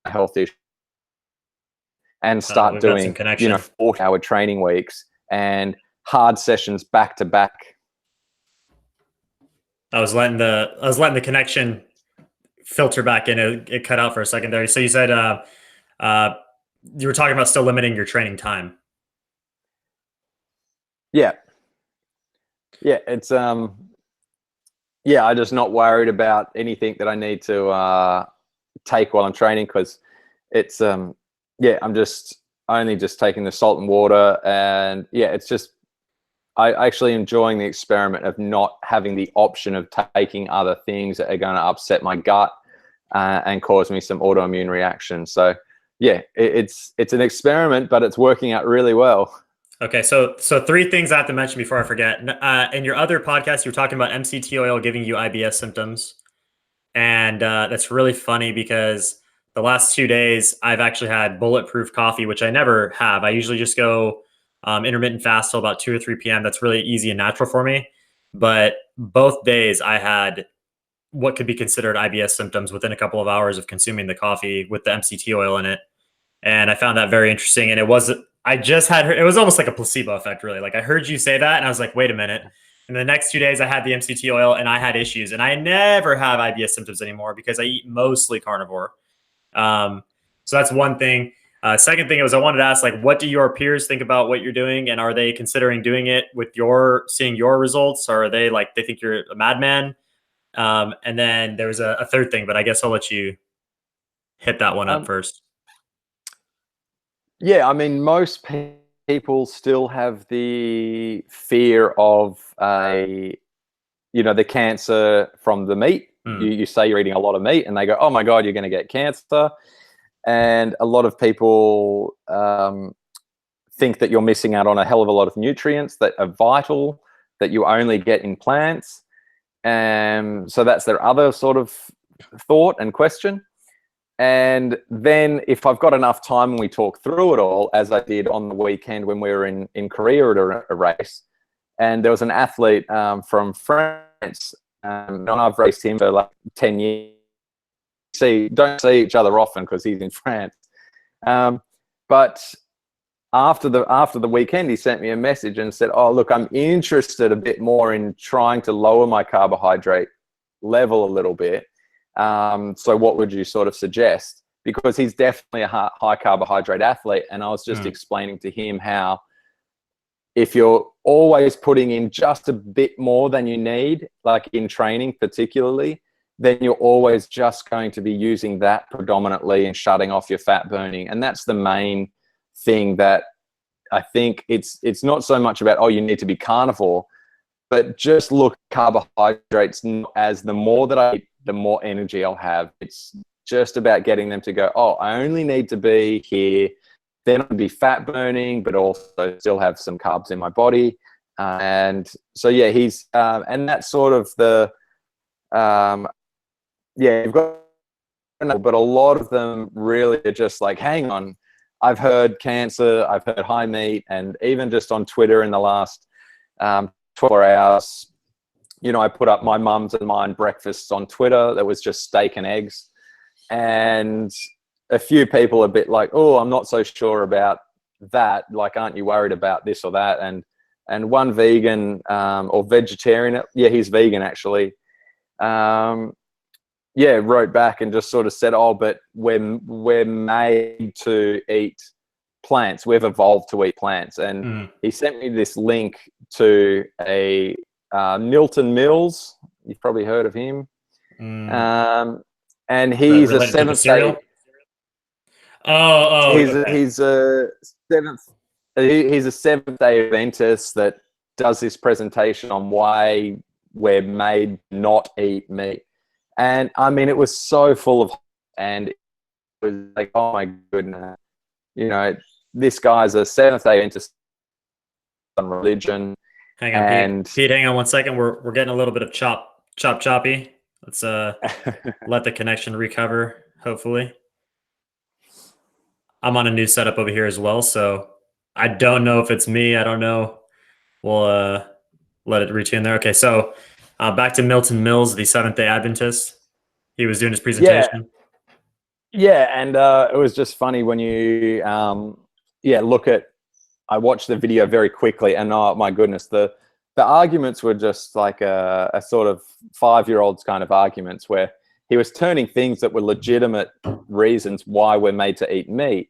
my health issue and start doing 4-hour training weeks and hard sessions back to back. I was letting the connection filter back in. It cut out for a second there. So you said you were talking about still limiting your training time. Yeah, it's I'm just not worried about anything that I need to take while I'm training, because it's I'm just only just taking the salt and water, and it's just I actually enjoying the experiment of not having the option of taking other things that are going to upset my gut and cause me some autoimmune reaction. So it's an experiment, but it's working out really well. Okay, so 3 things I have to mention before I forget. In your other podcast, you were talking about MCT oil giving you IBS symptoms, and that's really funny because the last 2 days I've actually had bulletproof coffee, which I never have. I usually just go intermittent fast till about 2 or 3 p.m. That's really easy and natural for me. But both days I had what could be considered IBS symptoms within a couple of hours of consuming the coffee with the MCT oil in it. And I found that very interesting. And it was almost like a placebo effect, really. Like I heard you say that and I was like, wait a minute. And the next 2 days I had the MCT oil and I had issues, and I never have IBS symptoms anymore because I eat mostly carnivore. So that's one thing. Second thing was I wanted to ask, like, what do your peers think about what you're doing, and are they considering doing it with seeing your results, or are they like, they think you're a madman? And then there was a third thing, but I guess I'll let you hit that one up first. Yeah, I mean, most people still have the fear of the cancer from the meat. You say you're eating a lot of meat and they go, oh my God, you're going to get cancer. And a lot of people think that you're missing out on a hell of a lot of nutrients that are vital, that you only get in plants. So that's their other sort of thought and question. And then if I've got enough time and we talk through it all, as I did on the weekend when we were in Korea at a race, and there was an athlete from France, and I've raced him for like 10 years. Don't see each other often because he's in France. But after the weekend, he sent me a message and said, oh, look, I'm interested a bit more in trying to lower my carbohydrate level a little bit. So what would you sort of suggest? Because he's definitely a high carbohydrate athlete. And I was just explaining to him how if you're always putting in just a bit more than you need, like in training particularly, then you're always just going to be using that predominantly and shutting off your fat burning. And that's the main thing that I think it's not so much about, oh, you need to be carnivore, but just look at carbohydrates as the more that I eat, the more energy I'll have. It's just about getting them to go, oh, I only need to be here. Then I'll be fat burning, but also still have some carbs in my body. And so, he's, and that's sort of the, you've got, but a lot of them really are just like, hang on, I've heard cancer, I've heard high meat, and even just on Twitter in the last 24 hours, I put up my mum's and mine breakfasts on Twitter that was just steak and eggs. And a few people are a bit like, oh, I'm not so sure about that. Like, aren't you worried about this or that? And one vegan or vegetarian, he's vegan actually, wrote back and just sort of said, oh, but we're made to eat plants. We've evolved to eat plants. And he sent me this link to a Milton Mills. You've probably heard of him. And he's a Seventh-day. He's a Seventh-day Adventist that does this presentation on why we're made not eat meat. And I mean, it was so full of, and it was like, oh my goodness, you know, this guy's a Seventh-day Adventist on religion. Hang on, And Pete. Pete, hang on one second. We're getting a little bit of choppy. Let's let the connection recover, hopefully. I'm on a new setup over here as well, so I don't know if it's me. I don't know. We'll let it retune there. Okay, so back to Milton Mills, the Seventh-day Adventist. He was doing his presentation. Yeah, and it was just funny when you, look at. I watched the video very quickly, and oh my goodness, the arguments were just like a sort of 5-year-old's kind of arguments, where he was turning things that were legitimate reasons why we're made to eat meat,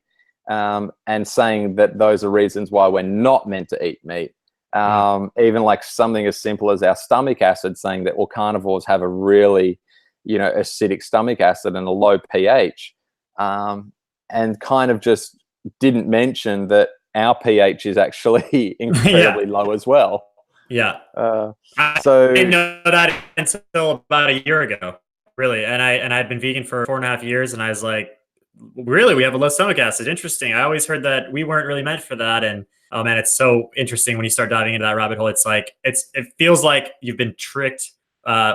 and saying that those are reasons why we're not meant to eat meat. Even like something as simple as our stomach acid, saying that, well, carnivores have a really, acidic stomach acid and a low pH, and kind of just didn't mention that our pH is actually incredibly low as well. Yeah. I didn't know that until about a year ago, really. And I'd been vegan for 4.5 years, and I was like, really, we have a low stomach acid. Interesting. I always heard that we weren't really meant for that. And oh man, it's so interesting when you start diving into that rabbit hole. It's like it feels like you've been tricked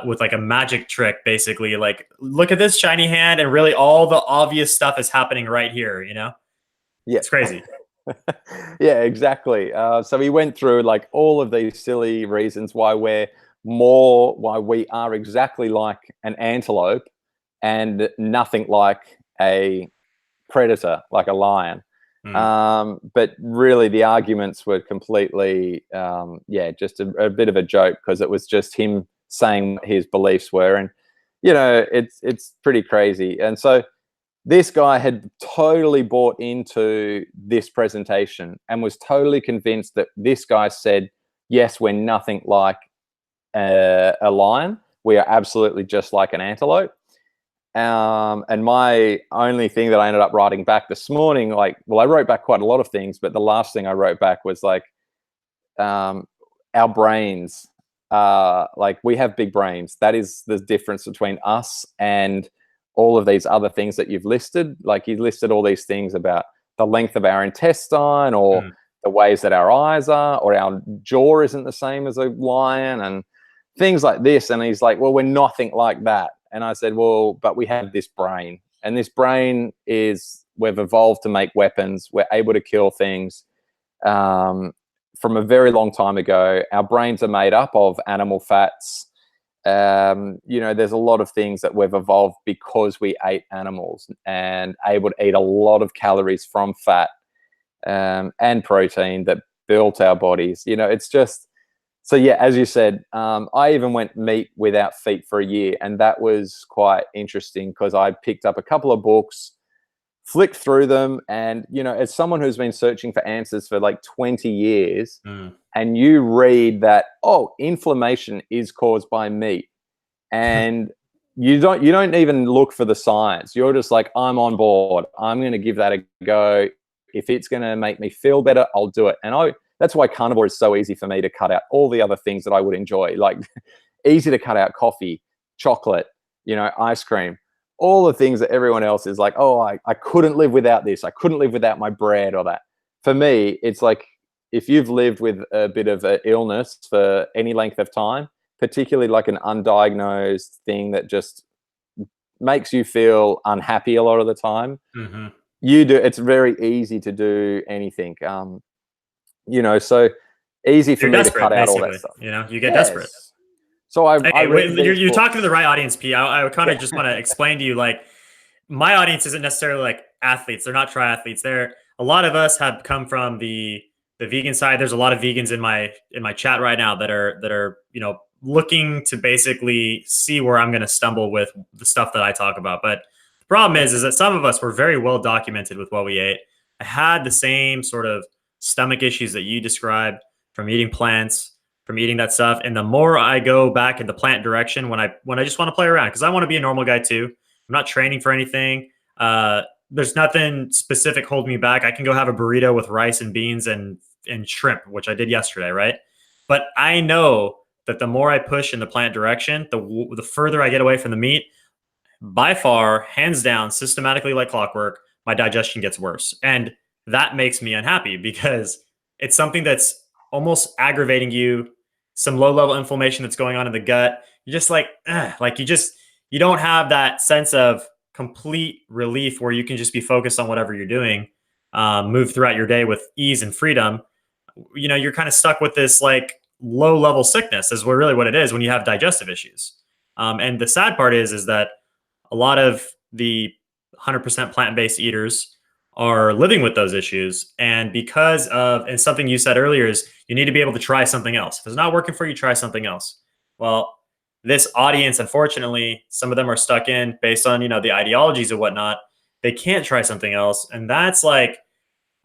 with like a magic trick, basically. Like, look at this shiny hand, and really all the obvious stuff is happening right here. Yeah, it's crazy. Yeah, exactly. So he went through like all of these silly reasons why we are exactly like an antelope and nothing like a predator, like a lion. But really the arguments were completely, just a bit of a joke, because it was just him saying what his beliefs were. And, it's pretty crazy. And so this guy had totally bought into this presentation and was totally convinced that this guy said, yes, we're nothing like a lion. We are absolutely just like an antelope. And my only thing that I ended up writing back this morning, I wrote back quite a lot of things, but the last thing I wrote back was like, our brains, we have big brains. That is the difference between us and all of these other things that you've listed. Like, you listed all these things about the length of our intestine, or the ways that our eyes are, or our jaw isn't the same as a lion, and things like this. And he's like, well, we're nothing like that. And I said, well, but we have this brain, and this brain we've evolved to make weapons. We're able to kill things from a very long time ago. Our brains are made up of animal fats. There's a lot of things that we've evolved because we ate animals, and able to eat a lot of calories from fat and protein that built our bodies. It's just, so yeah, as you said, I even went meat without feet for a year, and that was quite interesting, because I picked up a couple of books, flicked through them, and as someone who's been searching for answers for like 20 years, and you read that, oh, inflammation is caused by meat, and you don't even look for the science. You're just like, I'm on board. I'm going to give that a go. If it's going to make me feel better, I'll do it. And that's why carnivore is so easy for me to cut out all the other things that I would enjoy. Like, easy to cut out coffee, chocolate, ice cream, all the things that everyone else is like, oh, I couldn't live without this. I couldn't live without my bread or that. For me, it's like, if you've lived with a bit of an illness for any length of time, particularly like an undiagnosed thing that just makes you feel unhappy a lot of the time, it's very easy to do anything. So easy for me to cut out all that stuff. You get desperate. So you're talking to the right audience, P. I kind of just want to explain to you, like, my audience isn't necessarily like athletes. They're not triathletes. A lot of us have come from the vegan side. There's a lot of vegans in my chat right now that are looking to basically see where I'm going to stumble with the stuff that I talk about. But the problem is that some of us were very well documented with what we ate. I had the same sort of stomach issues that you described from eating plants, from eating that stuff. And the more I go back in the plant direction, when I just want to play around, because I want to be a normal guy too. I'm not training for anything. There's nothing specific holding me back. I can go have a burrito with rice and beans and shrimp, which I did yesterday, right? But I know that the more I push in the plant direction, the further I get away from the meat, by far, hands down, systematically like clockwork, my digestion gets worse. And that makes me unhappy because it's something that's almost aggravating you, some low level inflammation that's going on in the gut. You're just like, you don't have that sense of complete relief where you can just be focused on whatever you're doing, move throughout your day with ease and freedom. You're kind of stuck with this like low level sickness is really what it is when you have digestive issues. And the sad part is that a lot of the 100% plant-based eaters are living with those issues. And and something you said earlier is you need to be able to try something else. If it's not working for you, try something else. Well, this audience, unfortunately, some of them are stuck in based on, the ideologies and whatnot. They can't try something else. And that's like,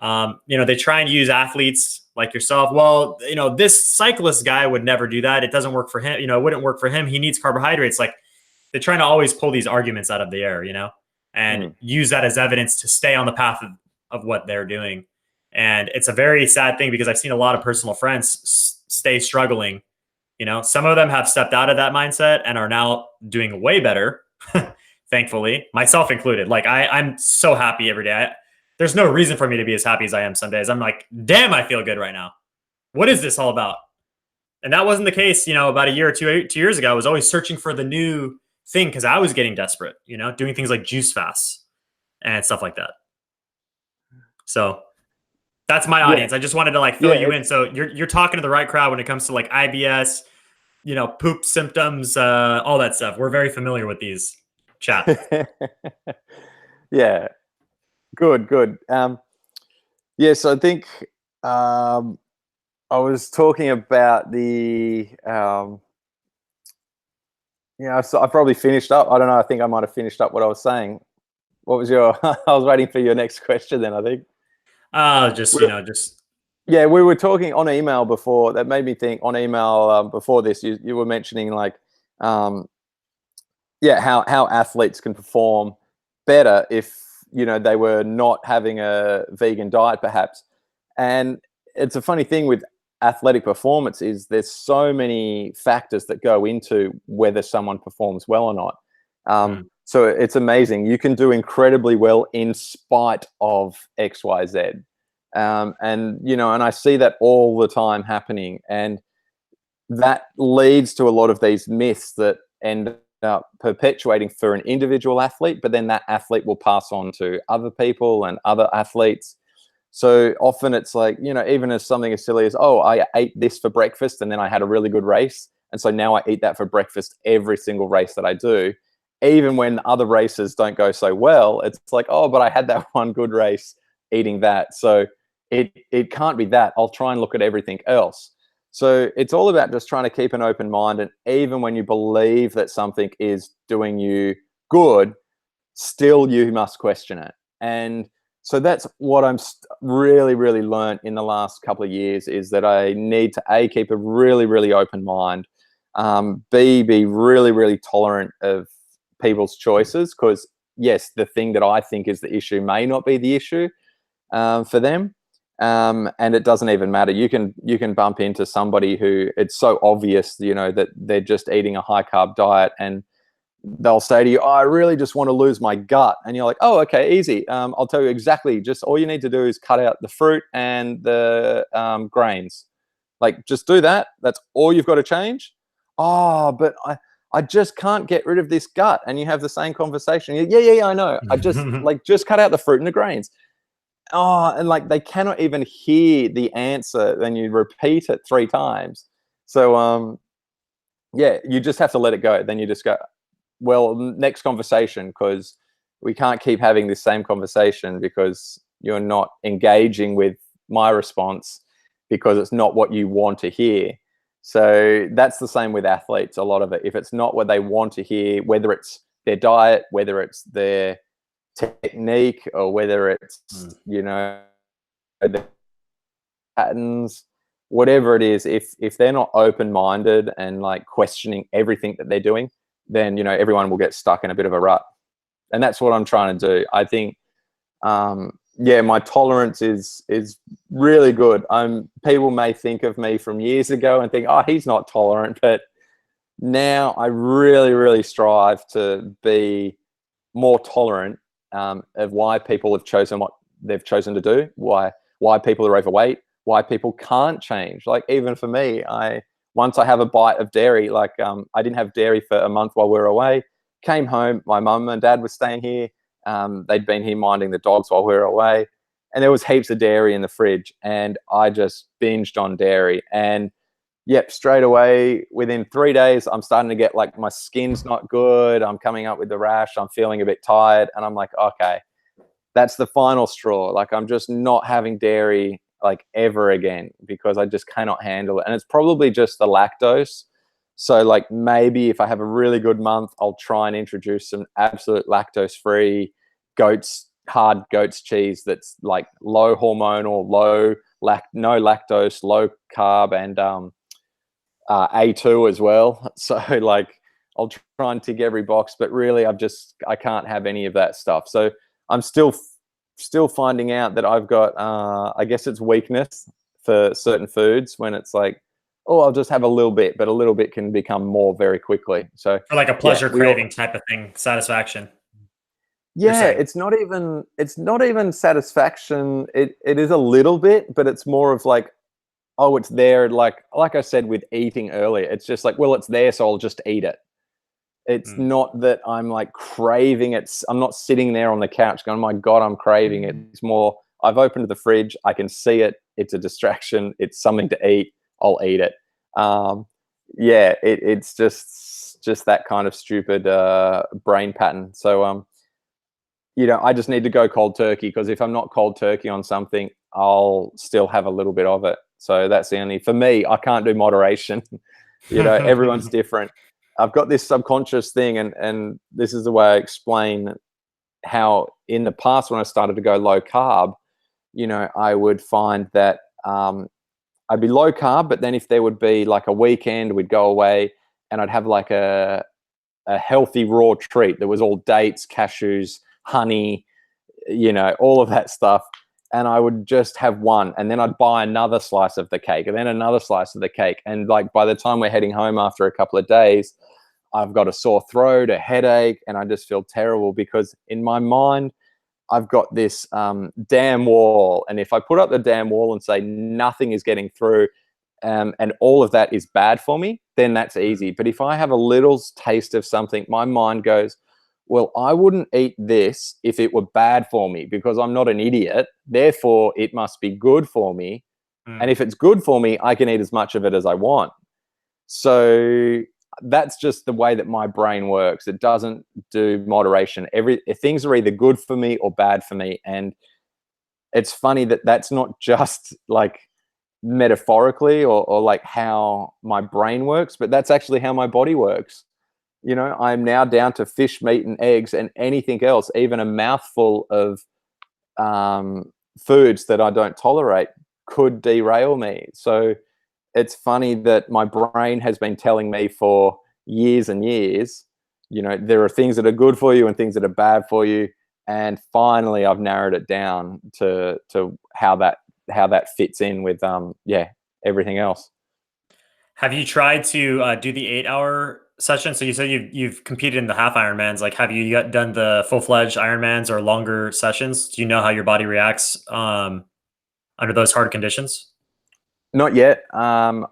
they try and use athletes like yourself. Well, this cyclist guy would never do that. It doesn't work for him. It wouldn't work for him. He needs carbohydrates. Like, they're trying to always pull these arguments out of the air, and use that as evidence to stay on the path of what they're doing. And it's a very sad thing because I've seen a lot of personal friends stay struggling. Some of them have stepped out of that mindset and are now doing way better, thankfully, myself included. Like I'm so happy every day. There's no reason for me to be as happy as I am some days. I'm like, damn, I feel good right now. What is this all about? And that wasn't the case, about a year or 2 years ago. I was always searching for the new thing because I was getting desperate, doing things like juice fasts and stuff like that. So that's my audience. I just wanted to like fill you in. So you're talking to the right crowd when it comes to like IBS, poop symptoms, all that stuff. We're very familiar with these chats. Yeah. Good. So I think I was talking about the I probably finished up. I don't know. I think I might have finished up what I was saying. What was your? I was waiting for your next question. Then I think. Yeah, we were talking on email before. That made me think on email before this. You were mentioning like, how athletes can perform better if they were not having a vegan diet, perhaps. And it's a funny thing with athletic performance is there's so many factors that go into whether someone performs well or not. So it's amazing. You can do incredibly well in spite of X, Y, Z. And I see that all the time happening. And that leads to a lot of these myths that end up perpetuating for an individual athlete, but then that athlete will pass on to other people and other athletes. So often it's like, even as something as silly as, oh, I ate this for breakfast and then I had a really good race. And so now I eat that for breakfast every single race that I do. Even when other races don't go so well, it's like, oh, but I had that one good race eating that. So it can't be that. I'll try and look at everything else. So it's all about just trying to keep an open mind. And even when you believe that something is doing you good, still you must question it. And so that's what I'm really, really learned in the last couple of years is that I need to A, keep a really, really open mind, B, be really, really tolerant of people's choices because, yes, the thing that I think is the issue may not be the issue for them. And it doesn't even matter. You can bump into somebody who it's so obvious, that they're just eating a high carb diet and they'll say to you, oh, I really just want to lose my gut. And you're like, oh, okay, easy. I'll tell you exactly. Just all you need to do is cut out the fruit and the grains. Like, just do that. That's all you've got to change. Oh, but I just can't get rid of this gut. And you have the same conversation. Yeah, I know. I just just cut out the fruit and the grains. Oh, and like they cannot even hear the answer. Then you repeat it 3 times. So, you just have to let it go. Then you just go, well, next conversation, because we can't keep having this same conversation because you're not engaging with my response because it's not what you want to hear. So that's the same with athletes. A lot of it, if it's not what they want to hear, whether it's their diet, whether it's their technique, or whether it's, the patterns, whatever it is, if they're not open-minded and like questioning everything that they're doing, then, everyone will get stuck in a bit of a rut. And that's what I'm trying to do. I think, yeah, my tolerance is really good. People may think of me from years ago and think, oh, he's not tolerant, but now I really, really strive to be more tolerant of why people have chosen what they've chosen to do, why people are overweight, why people can't change. Like even for me, once I have a bite of dairy, like I didn't have dairy for a month while we were away, came home, my mum and dad were staying here. They'd been here minding the dogs while we were away, and there was heaps of dairy in the fridge, and I just binged on dairy. And yep, straight away, within 3 days, I'm starting to get like my skin's not good. I'm coming up with the rash. I'm feeling a bit tired. And I'm like, okay, that's the final straw. Like I'm just not having dairy like ever again because I just cannot handle it. And it's probably just the lactose. So like maybe if I have a really good month, I'll try and introduce some absolute lactose-free hard goat's cheese that's like low hormonal, no lactose, low carb, and A2 as well. So like I'll try and tick every box, but really I can't have any of that stuff. So I'm still finding out that I've got I guess it's weakness for certain foods when it's like, oh, I'll just have a little bit, but a little bit can become more very quickly. So For like a pleasure craving type of thing, satisfaction. Yeah, it's not even satisfaction. It is a little bit, but it's more of like, oh, it's there. Like I said with eating earlier, it's just like, well, it's there, so I'll just eat it. It's not that I'm like craving it. I'm not sitting there on the couch going, oh my God, I'm craving it. It's more, I've opened the fridge, I can see it. It's a distraction. It's something to eat. I'll eat it. Yeah, it's just that kind of stupid brain pattern. So I just need to go cold turkey, because if I'm not cold turkey on something, I'll still have a little bit of it. So that's the only, for me, I can't do moderation. Everyone's different. I've got this subconscious thing, and this is the way I explain how in the past when I started to go low carb, I would find that I'd be low carb, but then if there would be like a weekend, we'd go away and I'd have like a healthy raw treat that was all dates, cashews, honey, all of that stuff. And I would just have one, and then I'd buy another slice of the cake, and then another slice of the cake. And like by the time we're heading home after a couple of days, I've got a sore throat, a headache, and I just feel terrible because in my mind, I've got this damn wall. And if I put up the damn wall and say nothing is getting through, and all of that is bad for me, then that's easy. But if I have a little taste of something, my mind goes, well, I wouldn't eat this if it were bad for me, because I'm not an idiot. Therefore, it must be good for me. And if it's good for me, I can eat as much of it as I want. So that's just the way that my brain works. It doesn't do moderation. Things are either good for me or bad for me. And it's funny that that's not just like metaphorically or like how my brain works, but that's actually how my body works. I'm now down to fish, meat, and eggs, and anything else, even a mouthful of foods that I don't tolerate could derail me. So it's funny that my brain has been telling me for years and years, there are things that are good for you and things that are bad for you. And finally, I've narrowed it down to how that fits in with everything else. Have you tried to do the 8-hour session? So you said you've competed in the half Ironmans. Like, have you done the full-fledged Ironmans or longer sessions? Do you know how your body reacts under those hard conditions? Not yet. I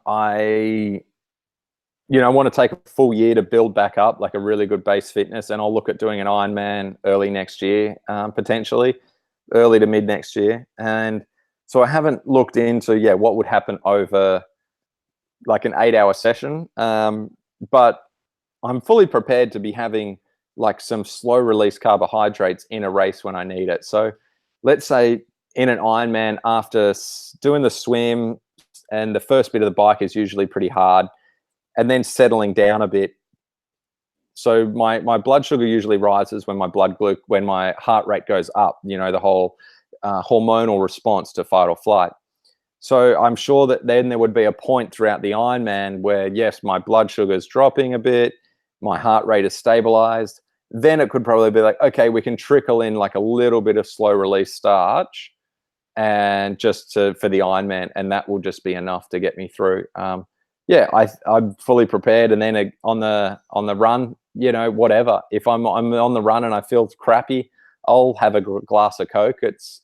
want to take a full year to build back up like a really good base fitness, and I'll look at doing an Ironman early next year, potentially early to mid next year. And so I haven't looked into what would happen over like an 8-hour session, but I'm fully prepared to be having like some slow release carbohydrates in a race when I need it. So let's say in an Ironman, after doing the swim, and the first bit of the bike is usually pretty hard, and then settling down a bit. So my blood sugar usually rises when when my heart rate goes up, the whole hormonal response to fight or flight. So I'm sure that then there would be a point throughout the Ironman where, yes, my blood sugar is dropping a bit, my heart rate is stabilized. then it could probably be like, okay, we can trickle in like a little bit of slow release starch and just for the Ironman, and that will just be enough to get me through. Yeah, I'm fully prepared. And then on the run, whatever. If I'm on the run and I feel crappy, I'll have a glass of Coke. It's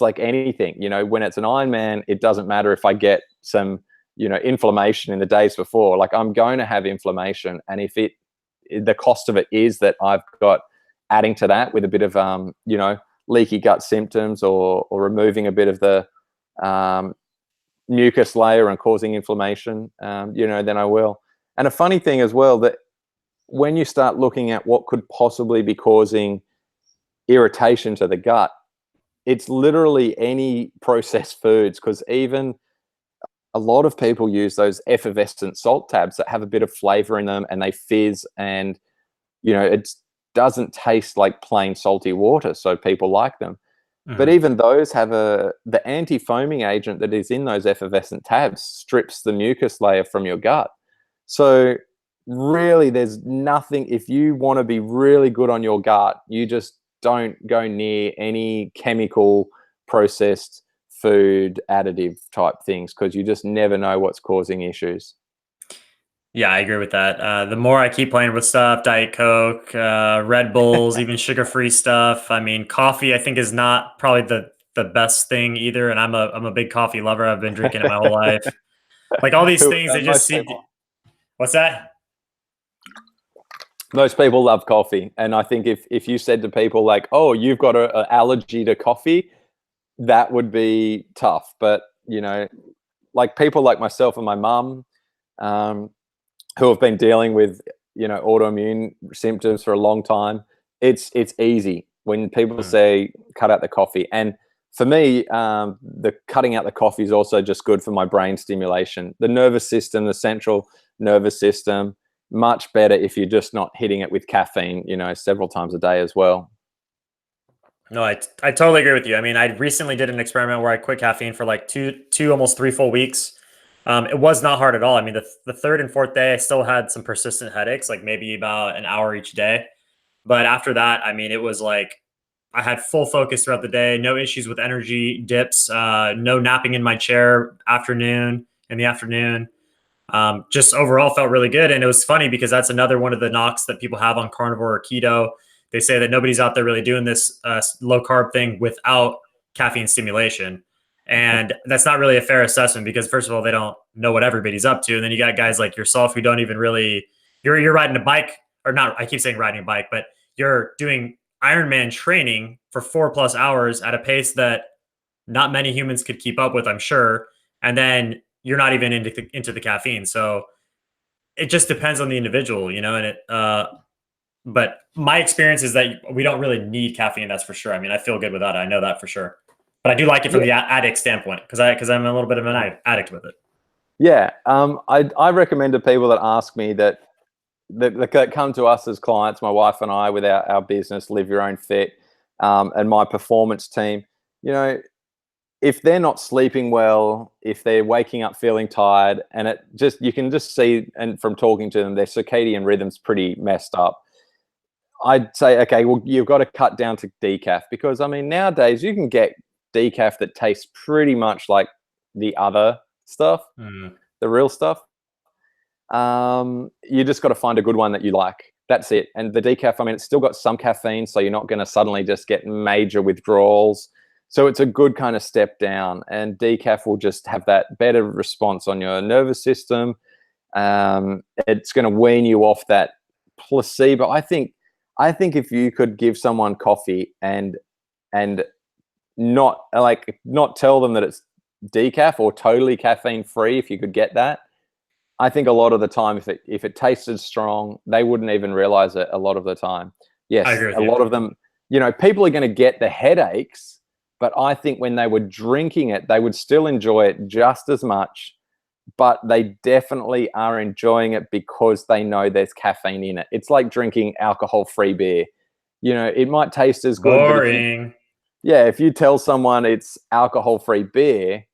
like anything, when it's an Ironman, it doesn't matter if I get some, inflammation in the days before. Like, I'm going to have inflammation, and if the cost of it is that I've got adding to that with a bit of leaky gut symptoms or removing a bit of the mucus layer and causing inflammation, then I will. And a funny thing as well, that when you start looking at what could possibly be causing irritation to the gut, it's literally any processed foods, because even a lot of people use those effervescent salt tabs that have a bit of flavor in them and they fizz, and it doesn't taste like plain salty water, so people like them. But even those have the anti-foaming agent that is in those effervescent tabs strips the mucus layer from your gut. So really, there's nothing. If you want to be really good on your gut, you just don't go near any chemical processed food additive type things, because you just never know what's causing issues. Yeah, I agree with that. The more I keep playing with stuff, Diet Coke, Red Bulls, even sugar-free stuff. I mean, coffee, I think, is not probably the best thing either. And I'm a big coffee lover. I've been drinking it my whole life. Like, all these things, they just seem. What's that? Most people love coffee, and I think if you said to people like, "Oh, you've got an allergy to coffee," that would be tough. But like people like myself and my mum, who have been dealing with autoimmune symptoms for a long time, it's easy when people say cut out the coffee. And for me, the cutting out the coffee is also just good for my brain stimulation, the nervous system, the central nervous system. Much better if you're just not hitting it with caffeine several times a day as well. No, I totally agree with you. I mean, I recently did an experiment where I quit caffeine for like two almost 3 full weeks. It was not hard at all. I mean, the third and fourth day, I still had some persistent headaches, like maybe about an hour each day. But after that, I mean, it was like I had full focus throughout the day, no issues with energy dips, no napping in my chair in the afternoon. Just overall felt really good. And it was funny because that's another one of the knocks that people have on carnivore or keto. They say that nobody's out there really doing this low carb thing without caffeine stimulation. And that's not really a fair assessment, because first of all, they don't know what everybody's up to. And then you got guys like yourself who don't even really, you're riding a bike, or not, I keep saying riding a bike, but you're doing Ironman training for 4+ hours at a pace that not many humans could keep up with, I'm sure. And then you're not even into the caffeine. So it just depends on the individual, and but my experience is that we don't really need caffeine. That's for sure. I mean, I feel good without it. I know that for sure. But I do like it from the addict standpoint, because I'm a little bit of an addict with it. Yeah, I recommend to people that ask me that come to us as clients, my wife and I, with our business, Live Your Own Fit, and my performance team. If they're not sleeping well, if they're waking up feeling tired, and you can just see, and from talking to them, their circadian rhythm's pretty messed up. I'd say, okay, well, you've got to cut down to decaf, because I mean, nowadays you can get decaf that tastes pretty much like the other stuff, the real stuff. You just got to find a good one that you like. That's it. And the decaf, I mean, it's still got some caffeine, so you're not going to suddenly just get major withdrawals. So it's a good kind of step down, and decaf will just have that better response on your nervous system. It's going to wean you off that placebo. I think if you could give someone coffee and not tell them that it's decaf or totally caffeine free, if you could get that, I think a lot of the time, if it tasted strong, they wouldn't even realize it a lot of the time. Yes, a lot of them, people are going to get the headaches, but I think when they were drinking it, they would still enjoy it just as much, but they definitely are enjoying it because they know there's caffeine in it. It's like drinking alcohol-free beer. It might taste as good. Boring. If you tell someone it's alcohol-free beer,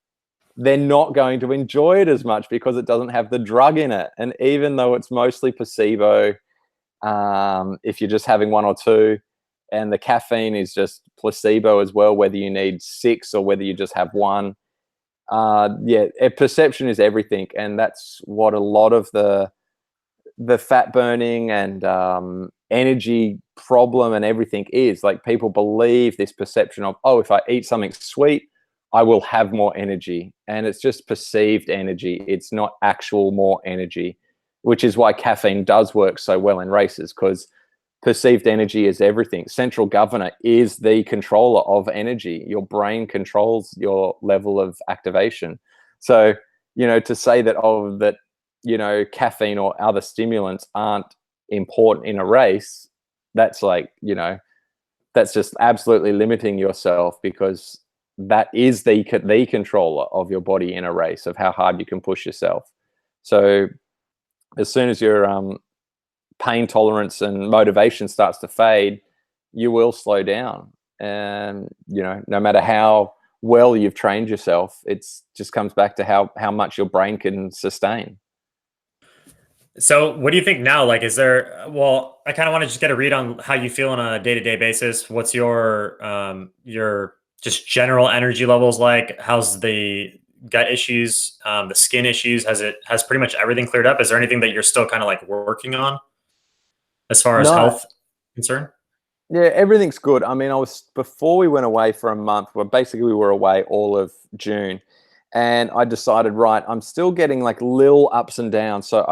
they're not going to enjoy it as much because it doesn't have the drug in it. And even though it's mostly placebo, if you're just having one or two. And the caffeine is just placebo as well, whether you need 6 or whether you just have one. Perception is everything, and that's what a lot of the fat burning and energy problem and everything is. Like, people believe this perception of, oh, if I eat something sweet, I will have more energy, and it's just perceived energy. It's not actual more energy, which is why caffeine does work so well in races, because perceived energy is everything. Central governor is the controller of energy. Your brain controls your level of activation. So, to say that, caffeine or other stimulants aren't important in a race, that's that's just absolutely limiting yourself, because that is the controller of your body in a race, of how hard you can push yourself. So as soon as your pain tolerance and motivation starts to fade, you will slow down. And no matter how well you've trained yourself, it's just comes back to how much your brain can sustain. So what do you think now? Like, I kind of want to just get a read on how you feel on a day-to-day basis. What's your just general energy levels like? How's the gut issues, the skin issues? Has pretty much everything cleared up? Is there anything that you're still kind of like working on as far as No, health concern? yeah, everything's good. I mean, before we went away for a month, well, basically we were away all of June, and I decided, right, I'm still getting like little ups and downs. So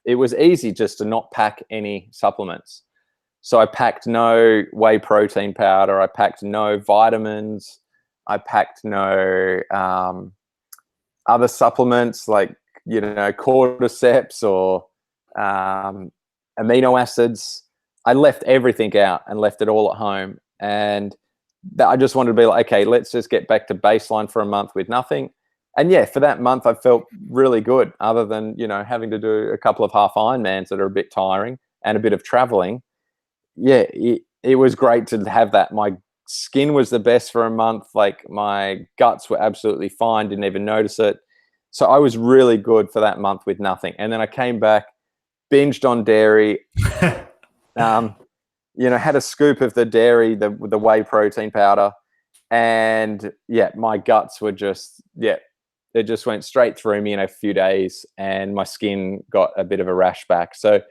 it was easy just to not pack any supplements. So I packed no whey protein powder. I packed no vitamins. I packed no other supplements like, cordyceps or amino acids. I left everything out and left it all at home. And I just wanted to be like, okay, let's just get back to baseline for a month with nothing. And yeah, for that month, I felt really good, other than, having to do a couple of half Ironmans that are a bit tiring and a bit of traveling. Yeah, it was great to have that. My skin was the best for a month. Like, my guts were absolutely fine, didn't even notice it. So I was really good for that month with nothing. And then I came back, binged on dairy, had a scoop of the dairy, the whey protein powder. And yeah, my guts were it just went straight through me in a few days, and my skin got a bit of a rash back. So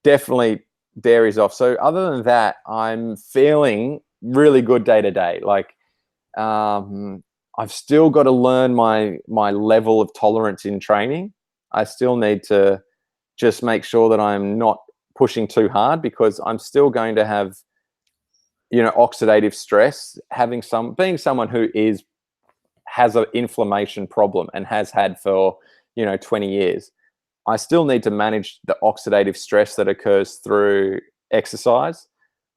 definitely dairy's off. So other than that, I'm feeling really good day to day. Like, I've still got to learn my level of tolerance in training. I still need to just make sure that I'm not pushing too hard, because I'm still going to have, oxidative stress, being someone who has an inflammation problem and has had for 20 years. I still need to manage the oxidative stress that occurs through exercise.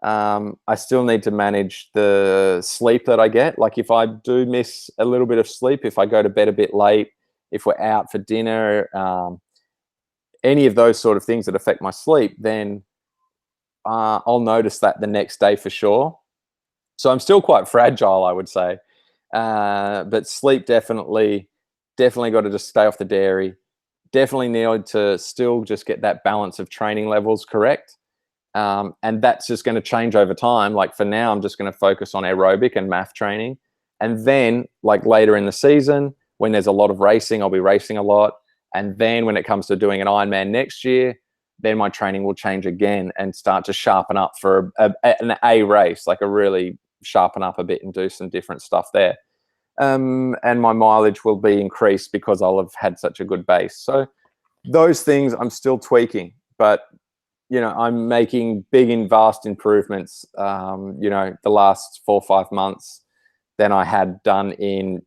I still need to manage the sleep that I get. Like, if I do miss a little bit of sleep, if I go to bed a bit late, if we're out for dinner, any of those sort of things that affect my sleep, then I'll notice that the next day for sure. So I'm still quite fragile, I would say. But sleep definitely got to just stay off the dairy. Definitely need to still just get that balance of training levels correct. And that's just going to change over time. Like, for now, I'm just going to focus on aerobic and math training. And then, like, later in the season, when there's a lot of racing, I'll be racing a lot. And then when it comes to doing an Ironman next year, then my training will change again and start to sharpen up for an A race, like a really sharpen up a bit and do some different stuff there. And my mileage will be increased because I'll have had such a good base. So those things I'm still tweaking, but I'm making big and vast improvements, the last 4 or 5 months than I had done in,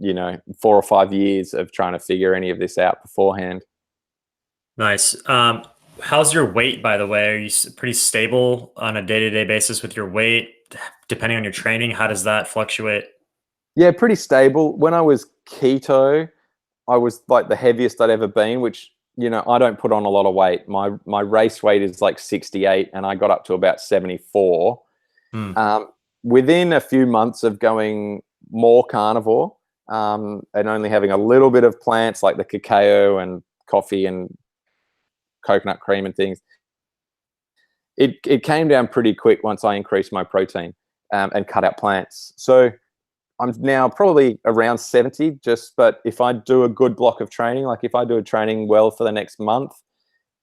4 or 5 years of trying to figure any of this out beforehand. Nice. How's your weight, by the way? Are you pretty stable on a day-to-day basis with your weight, depending on your training? How does that fluctuate? Yeah, pretty stable. When I was keto, I was like the heaviest I'd ever been, which, I don't put on a lot of weight. My race weight is like 68, and I got up to about 74. Within a few months of going more carnivore, and only having a little bit of plants like the cacao and coffee and coconut cream and things, it came down pretty quick once I increased my protein and cut out plants. So I'm now probably around 70 but if I do a good block of training, like if I do a training well for the next month,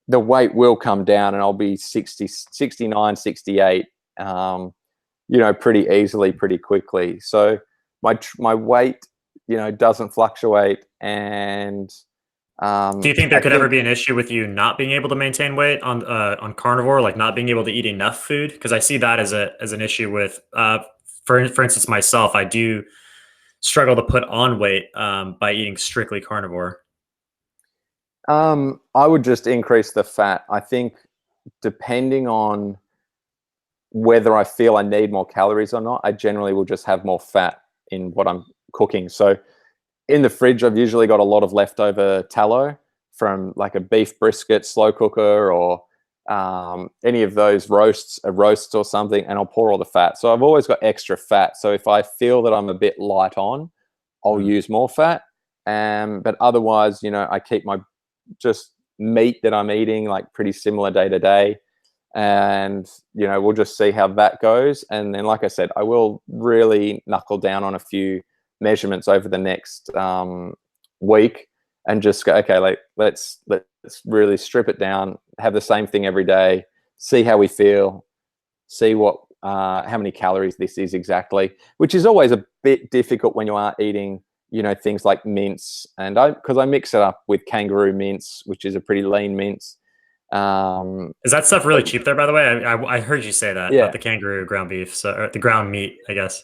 the weight will come down and I'll be 60, 69, 68, pretty easily, pretty quickly. So my weight, doesn't fluctuate. And do you think there could ever be an issue with you not being able to maintain weight on carnivore, like not being able to eat enough food? Because I see that as an issue with, for instance, myself. I do struggle to put on weight by eating strictly carnivore. I would just increase the fat. I think depending on whether I feel I need more calories or not, I generally will just have more fat in what I'm cooking. So in the fridge, I've usually got a lot of leftover tallow from like a beef brisket slow cooker or any of those roasts or something, and I'll pour all the fat. So I've always got extra fat. So if I feel that I'm a bit light on, I'll use more fat. But otherwise, I keep my just meat that I'm eating like pretty similar day to day. And, we'll just see how that goes. And then, like I said, I will really knuckle down on a few measurements over the next week and just go, okay, like let's really strip it down, have the same thing every day, see how we feel, see what how many calories this is exactly, which is always a bit difficult when you are eating, things like mince. And because I mix it up with kangaroo mince, which is a pretty lean mince. Is that stuff really cheap there, by the way? I heard you say that about the kangaroo ground beef, or the ground meat, I guess.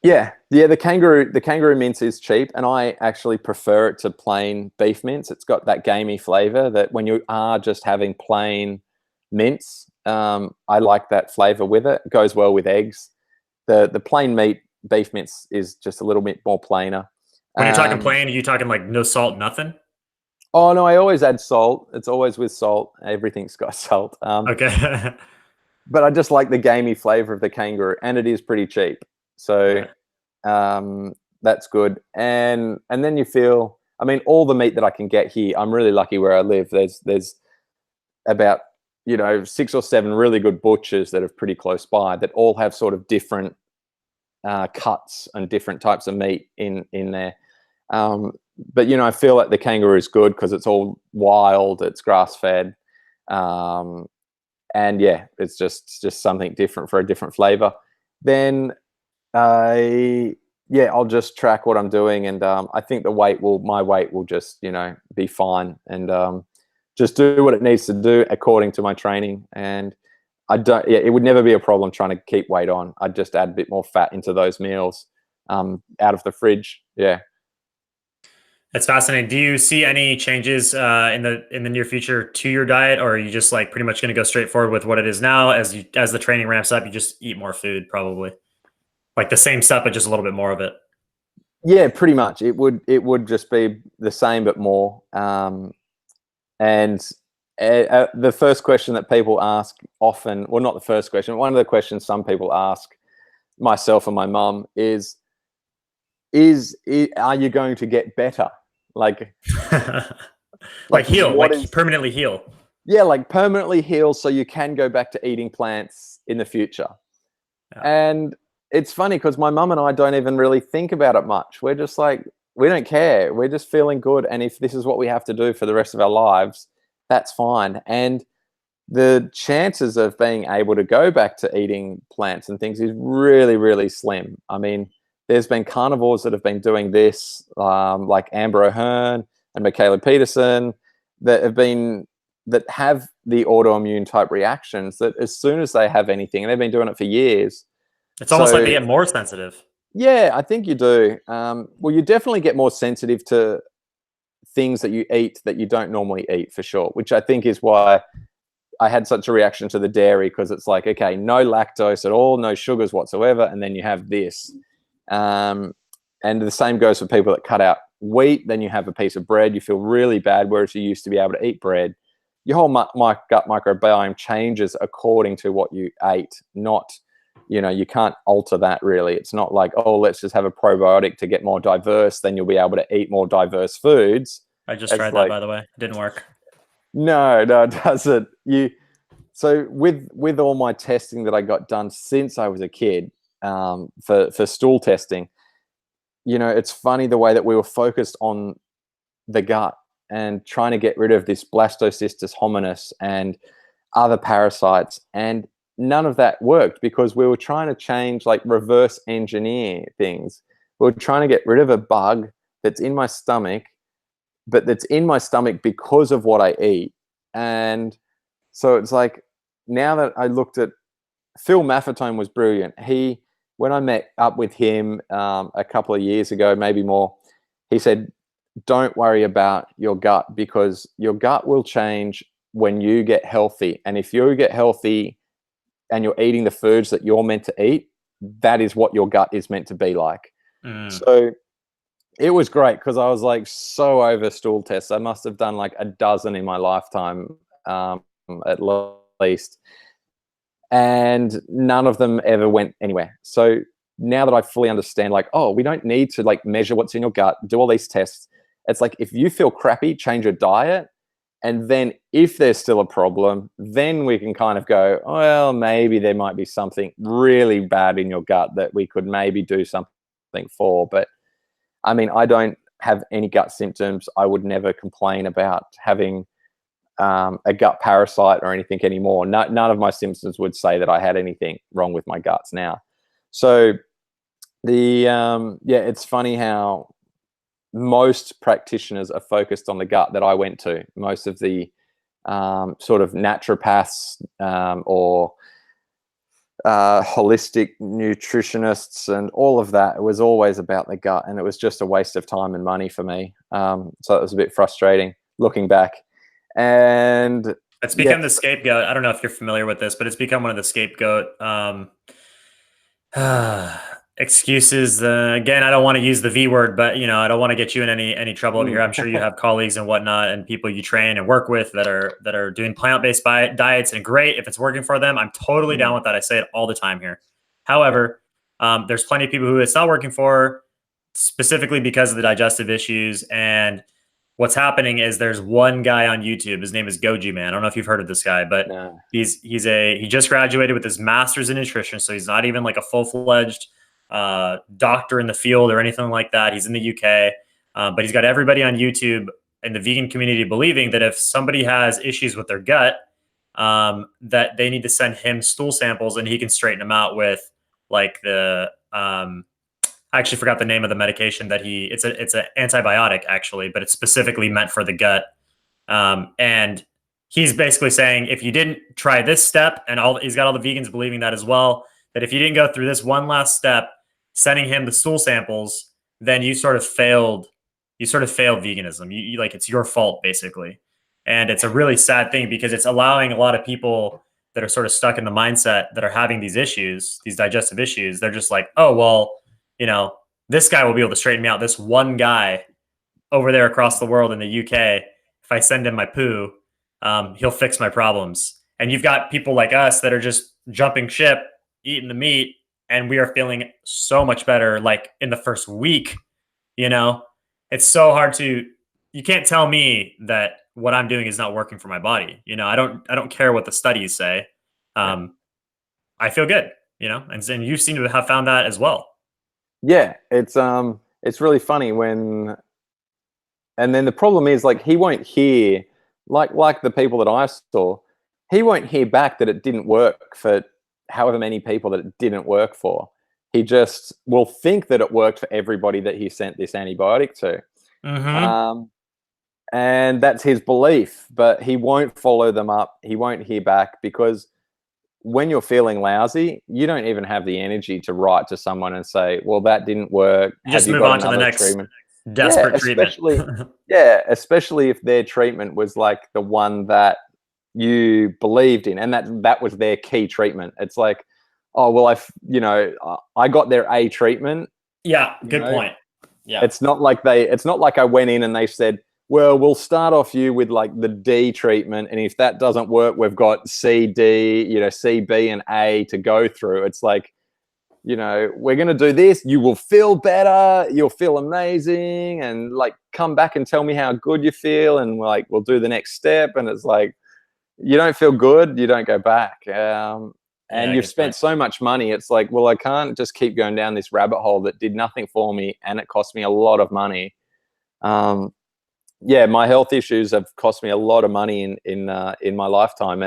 Yeah. The kangaroo mince is cheap, and I actually prefer it to plain beef mince. It's got that gamey flavor that when you are just having plain mince, I like that flavor with it. It goes well with eggs. The plain meat beef mince is just a little bit more plainer. When you're talking plain, are you talking like no salt, nothing? Oh no, I always add salt. It's always with salt. Everything's got salt. Okay. But I just like the gamey flavor of the kangaroo, and it is pretty cheap. So that's good. And then you feel, I mean, all the meat that I can get here, I'm really lucky where I live. There's about 6 or 7 really good butchers that are pretty close by that all have sort of different cuts and different types of meat in there. But I feel like the kangaroo is good because it's all wild, it's grass fed, and yeah, it's just something different for a different flavor. Then I'll just track what I'm doing, and I think my weight will just be fine, and just do what it needs to do according to my training. And it would never be a problem trying to keep weight on. I'd just add a bit more fat into those meals out of the fridge. Yeah. That's fascinating. Do you see any changes in the near future to your diet, or are you just like pretty much going to go straight forward with what it is now? As the training ramps up, you just eat more food, probably like the same stuff, but just a little bit more of it. Yeah, pretty much. It would just be the same but more. And the first question that people ask often, well, not the first question, one of the questions some people ask myself and my mum is are you going to get better? Like heal, permanently heal. Yeah, like permanently heal so you can go back to eating plants in the future. Yeah. And it's funny because my mum and I don't even really think about it much. We're just like, we don't care. We're just feeling good. And if this is what we have to do for the rest of our lives, that's fine. And the chances of being able to go back to eating plants and things is really, really slim. I mean, there's been carnivores that have been doing this, like Amber O'Hearn and Michaela Peterson, that have the autoimmune type reactions that as soon as they have anything, and they've been doing it for years. It's almost like they get more sensitive. Yeah, I think you do. Well, you definitely get more sensitive to things that you eat that you don't normally eat, for sure, which I think is why I had such a reaction to the dairy, because it's like, okay, no lactose at all, no sugars whatsoever, and then you have this. And the same goes for people that cut out wheat. Then you have a piece of bread, you feel really bad, whereas you used to be able to eat bread. Your whole gut microbiome changes according to what you ate, not, you can't alter that really. It's not like, oh, let's just have a probiotic to get more diverse, then you'll be able to eat more diverse foods. I just tried that, by the way. It didn't work. No, it doesn't. So with all my testing that I got done since I was a kid, for stool testing, it's funny the way that we were focused on the gut and trying to get rid of this blastocystis hominis and other parasites, and none of that worked because we were trying to change, like reverse engineer things. We were trying to get rid of a bug that's in my stomach, but that's in my stomach because of what I eat. And so it's like, now that I looked at Phil Maffetone was brilliant. When I met up with him a couple of years ago, maybe more, he said, don't worry about your gut, because your gut will change when you get healthy. And if you get healthy and you're eating the foods that you're meant to eat, that is what your gut is meant to be like. So it was great because I was like so over stool tests. I must have done like a dozen in my lifetime, at least. And none of them ever went anywhere. So now that I fully understand, like, oh, we don't need to like measure what's in your gut, do all these tests. It's like, if you feel crappy, change your diet. And then if there's still a problem, then we can kind of go, well, maybe there might be something really bad in your gut that we could maybe do something for. But I mean, I don't have any gut symptoms. I would never complain about having a gut parasite or anything anymore. None of my symptoms would say that I had anything wrong with my guts now. So it's funny how most practitioners are focused on the gut that I went to. Most of the sort of naturopaths or holistic nutritionists and all of that, it was always about the gut, and it was just a waste of time and money for me. So it was a bit frustrating looking back. And it's become the scapegoat. I don't know if you're familiar with this, but it's become one of the scapegoat excuses. Again, I don't want to use the V word, but I don't want to get you in any trouble over here. I'm sure you have colleagues and whatnot and people you train and work with that are doing plant-based diets, and great if it's working for them. I'm totally down with that. I say it all the time here. However, there's plenty of people who it's not working for, specifically because of the digestive issues. And what's happening is there's one guy on YouTube. His name is Goji Man. I don't know if you've heard of this guy, but he just graduated with his master's in nutrition. So he's not even like a full-fledged doctor in the field or anything like that. He's in the UK, but he's got everybody on YouTube in the vegan community believing that if somebody has issues with their gut, that they need to send him stool samples and he can straighten them out with like the I actually forgot the name of the medication that it's an antibiotic actually, but it's specifically meant for the gut. And he's basically saying, if you didn't try this step, and he's got all the vegans believing that as well, that if you didn't go through this one last step, sending him the stool samples, then you sort of failed veganism. You like, it's your fault basically. And it's a really sad thing because it's allowing a lot of people that are sort of stuck in the mindset that are having these issues, these digestive issues. They're just like, oh, well, this guy will be able to straighten me out. This one guy over there across the world in the UK, if I send him my poo, he'll fix my problems. And you've got people like us that are just jumping ship, eating the meat, and we are feeling so much better. Like in the first week, it's so hard you can't tell me that what I'm doing is not working for my body. I don't care what the studies say. I feel good, and you seem to have found that as well. Yeah, it's really funny and then the problem is, like, he won't hear, like the people that I saw, he won't hear back that it didn't work for however many people that it didn't work for. He just will think that it worked for everybody that he sent this antibiotic to. And that's his belief, but he won't follow them up. He won't hear back, because when you're feeling lousy, you don't even have the energy to write to someone and say, well, that didn't work. You just move on to the next treatment? Desperate treatment. Especially if their treatment was like the one that you believed in, and that was their key treatment. It's like, oh, well, I got their A treatment. Yeah, good point. Yeah. It's not like I went in and they said, well, we'll start off you with like the D treatment, and if that doesn't work, we've got C, D, C, B, and A to go through. It's like, we're going to do this. You will feel better. You'll feel amazing, and like come back and tell me how good you feel, and like we'll do the next step. And it's like, you don't feel good, you don't go back. Yeah, And you've good spent point. so much money. It's like, well, I can't just keep going down this rabbit hole that did nothing for me, and it cost me a lot of money. Yeah, my health issues have cost me a lot of money in my lifetime,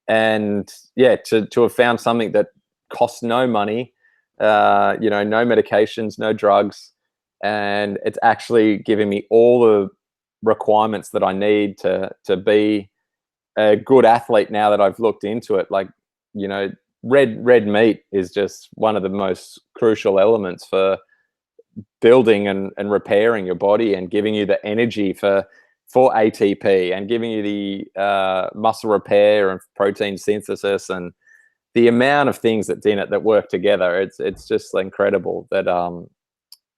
and yeah, to have found something that costs no money, you know, no medications, no drugs, and it's actually giving me all the requirements that I need to be a good athlete now that I've looked into it. Like, you know, red meat is just one of the most crucial elements for building and repairing your body and giving you the energy for ATP and giving you the muscle repair and protein synthesis, and the amount of things that's in it that work together. It's just incredible that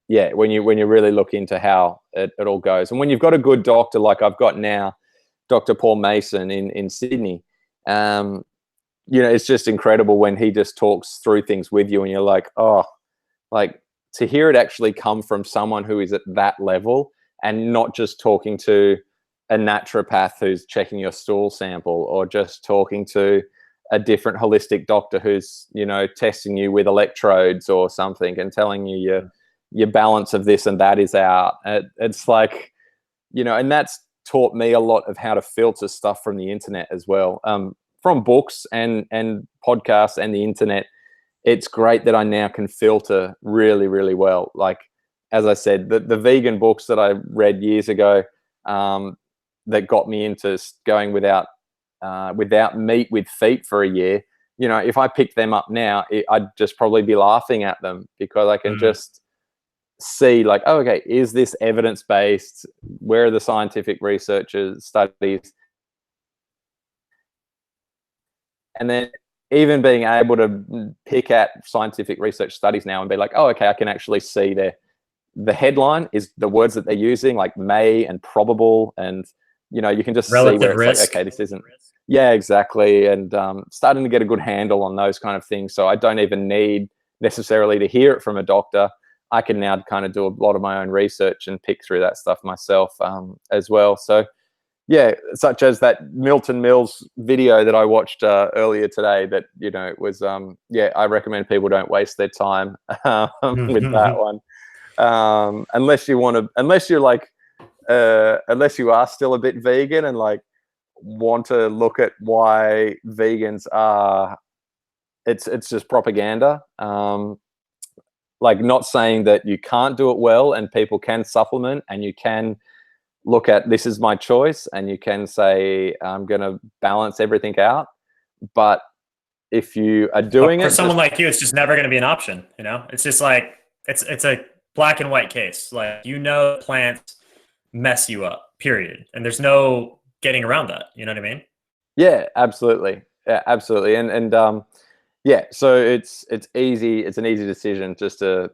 yeah, when you really look into how it all goes, and when you've got a good doctor like I've got now, Dr. Paul Mason in Sydney, you know, it's just incredible when he just talks through things with you, and you're like, oh, like, to hear it actually come from someone who is at that level, and not just talking to a naturopath who's checking your stool sample, or just talking to a different holistic doctor who's, you know, testing you with electrodes or something and telling you your balance of this and that is out. It's like, you know, and that's taught me a lot of how to filter stuff from the internet as well, from books and podcasts and the internet. It's great that I now can filter really, really well. Like, as I said, the vegan books that I read years ago, that got me into going without meat with feet for a year. You know, if I picked them up now, I'd just probably be laughing at them, because I can just see, like, oh, okay, is this evidence-based? Where are the scientific researchers, studies? And then even being able to pick at scientific research studies now and be like, oh, okay, I can actually see the headline is the words that they're using, like may and probable, and, you know, you can just see where it's risk. like, okay, this isn't. Yeah, exactly. And starting to get a good handle on those kind of things. So I don't even need necessarily to hear it from a doctor. I can now kind of do a lot of my own research and pick through that stuff myself, as well. So yeah, such as that Milton Mills video that I watched earlier today, that, you know, was, yeah, I recommend people don't waste their time with that one. Unless you want to, unless you're like, unless you are still a bit vegan and like want to look at why vegans are, it's just propaganda. Like, not saying that you can't do it well, and people can supplement, and you can look at, this is my choice, and you can say, I'm going to balance everything out. But if you are doing for it, someone like you, it's just never going to be an option. You know, it's just like, it's a black and white case. Like, you know, plants mess you up, period. And there's no getting around that. You know what I mean? yeah, absolutely. Yeah, absolutely. And yeah, so it's easy. It's an easy decision just to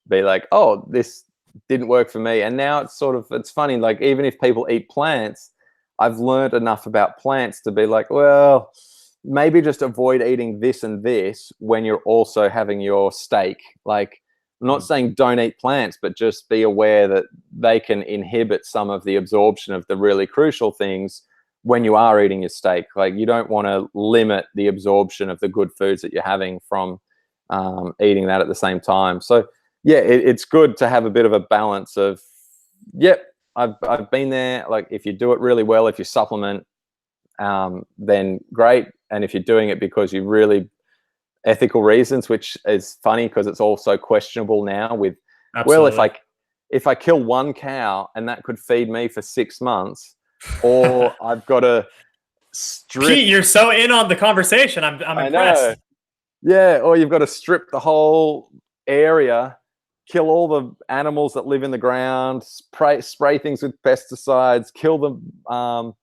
be like, oh, this didn't work for me. And now it's sort of, it's funny, like, even if people eat plants, I've learned enough about plants to be like, well, maybe just avoid eating this and this when you're also having your steak. Like, I'm not saying don't eat plants, but just be aware that they can inhibit some of the absorption of the really crucial things when you are eating your steak. Like, you don't want to limit the absorption of the good foods that you're having from eating that at the same time. So yeah, it's good to have a bit of a balance of, yep, I've been there. Like, if you do it really well, if you supplement, then great. And if you're doing it because you really ethical reasons, which is funny because it's also questionable now with, Absolutely. well, if I kill one cow and that could feed me for 6 months, or I've got to strip. Pete, you're so in on the conversation. I'm impressed. Know. Yeah, or you've got to strip the whole area, kill all the animals that live in the ground, spray things with pesticides, kill the